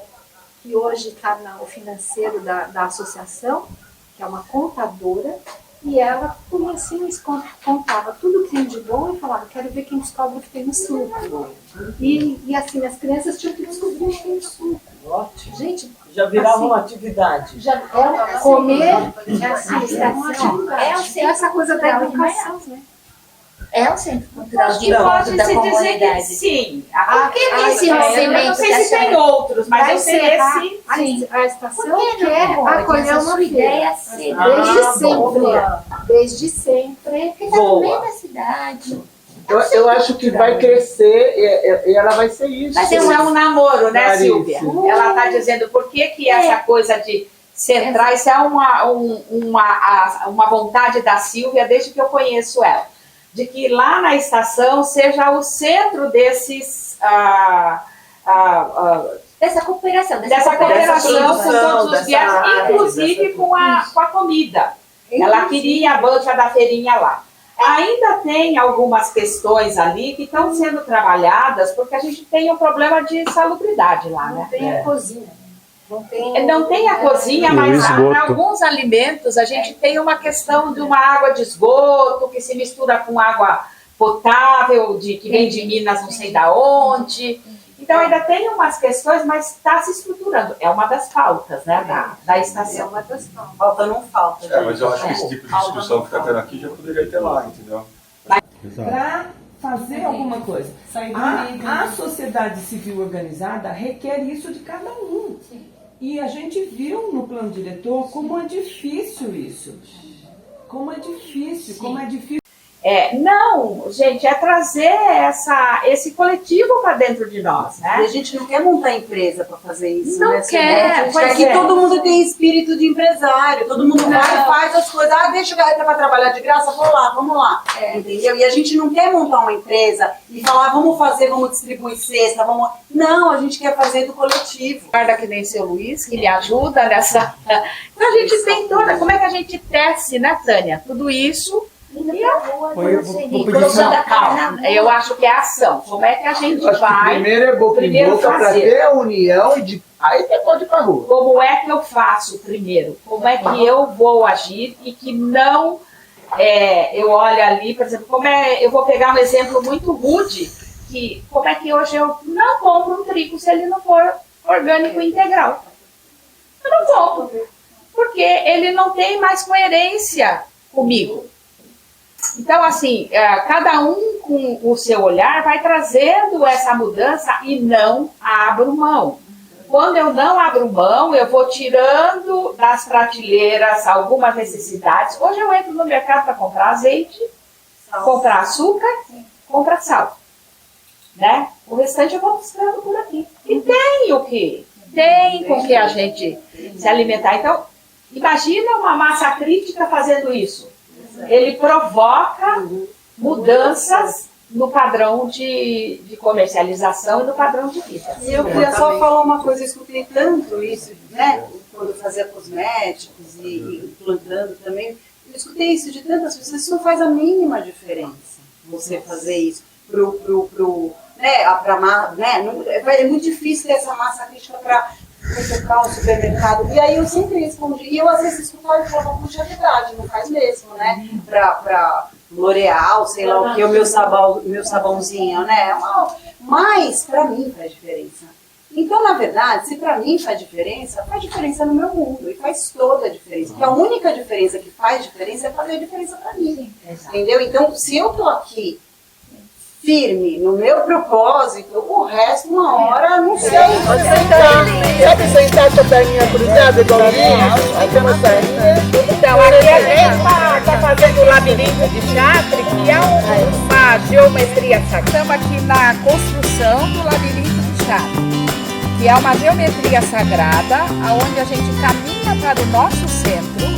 que hoje está no financeiro da associação, que é uma contadora, e ela, por assim, contava tudo que tem de bom e falava, quero ver quem descobre o que tem no suco. E assim, as crianças tinham que descobrir o que tem no suco. Ótimo. Gente, já virava assim, uma atividade. Já é comer, essa coisa da educação, né? É o centro cultural de pode da se dizer que comunidade. não sei se tem outros, mas eu sei esse. A estação quer acolher uma ideia desde sempre. Porque está no meio da cidade. Eu acho que vai crescer e ela vai ser isso. Mas isso é um namoro, né, Silvia? Ela está dizendo por que essa coisa de centrar, isso é uma vontade da Silvia desde que eu conheço ela. De que lá na estação seja o centro desses... dessa cooperação. Dessa cooperação com todos os guias, inclusive com a comida. Ela queria a banca da feirinha lá. Ainda tem algumas questões ali que estão sendo trabalhadas, porque a gente tem um problema de salubridade lá, né? Não tem a cozinha. Não tem a cozinha, mas para alguns alimentos a gente tem uma questão de uma água de esgoto que se mistura com água potável, que vem de Minas não sei da onde. Então ainda tem umas questões, mas está se estruturando. É uma das pautas, né, da estação. É uma das pautas. Falta não falta. Mas eu acho que esse tipo de discussão que está tendo aqui já poderia ter lá, entendeu? Para fazer alguma coisa. A sociedade civil organizada requer isso de cada um. E a gente viu no plano diretor como é difícil isso. Como é difícil. Não, gente, é trazer esse coletivo para dentro de nós, né? E a gente não quer montar empresa para fazer isso, não né? Quer, a gente quer que todo mundo tenha espírito de empresário, todo mundo vai e faz as coisas. Deixa a galera para trabalhar de graça, vamos lá. Entendeu? E a gente não quer montar uma empresa e falar, vamos distribuir cesta, vamos... Não, a gente quer fazer do coletivo. Guarda que nem seu Luiz, que me ajuda nessa... Então a gente tem toda... Como é que a gente tece, né, Tânia? Tudo isso... Eu acho que é a ação. Como é que a gente vai? Primeiro é boca em boca para ter a união e aí depois de ir pra rua. Como é que eu faço primeiro? Como é que eu vou agir e que não eu olho ali, por exemplo, eu vou pegar um exemplo muito rude, que como é que hoje eu não compro um trigo se ele não for orgânico integral? Eu não compro, porque ele não tem mais coerência comigo. Então, assim, cada um com o seu olhar vai trazendo essa mudança e não abro mão. Quando eu não abro mão, eu vou tirando das prateleiras algumas necessidades. Hoje eu entro no mercado para comprar azeite, comprar açúcar, comprar sal. Né? O restante eu vou buscando por aqui. E tem com que a gente se alimentar. Então, imagina uma massa crítica fazendo isso. Ele provoca mudanças no padrão de comercialização e no padrão de vida. E eu queria só falar uma coisa, eu escutei tanto isso, né? Quando eu fazia cosméticos e plantando também, eu escutei isso de tantas pessoas, isso não faz a mínima diferença, você fazer isso é muito difícil ter essa massa crítica para colocar o supermercado. E aí eu sempre respondi, e eu às vezes escutava e falava, puxa, é verdade, não faz mesmo, né? Pra L'Oreal, sei lá o que, o meu sabãozinho, né? Mas pra mim faz diferença. Então, na verdade, se pra mim faz diferença no meu mundo. E faz toda a diferença. Porque a única diferença que faz diferença é fazer a diferença pra mim. Entendeu? Então, se eu tô aqui firme no meu propósito, o resto, uma hora, não sei. Sabe sentar com a perninha cruzada igualzinho? Aqui uma perninha. Então, aqui a gente está fazendo o labirinto de Chartres, que é uma geometria sagrada. Estamos aqui na construção do labirinto de Chartres, que é uma geometria sagrada, onde a gente caminha para o nosso centro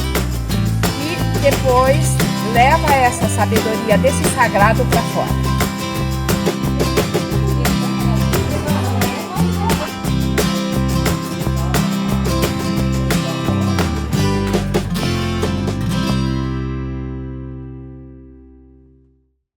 e depois leva essa sabedoria desse sagrado para fora.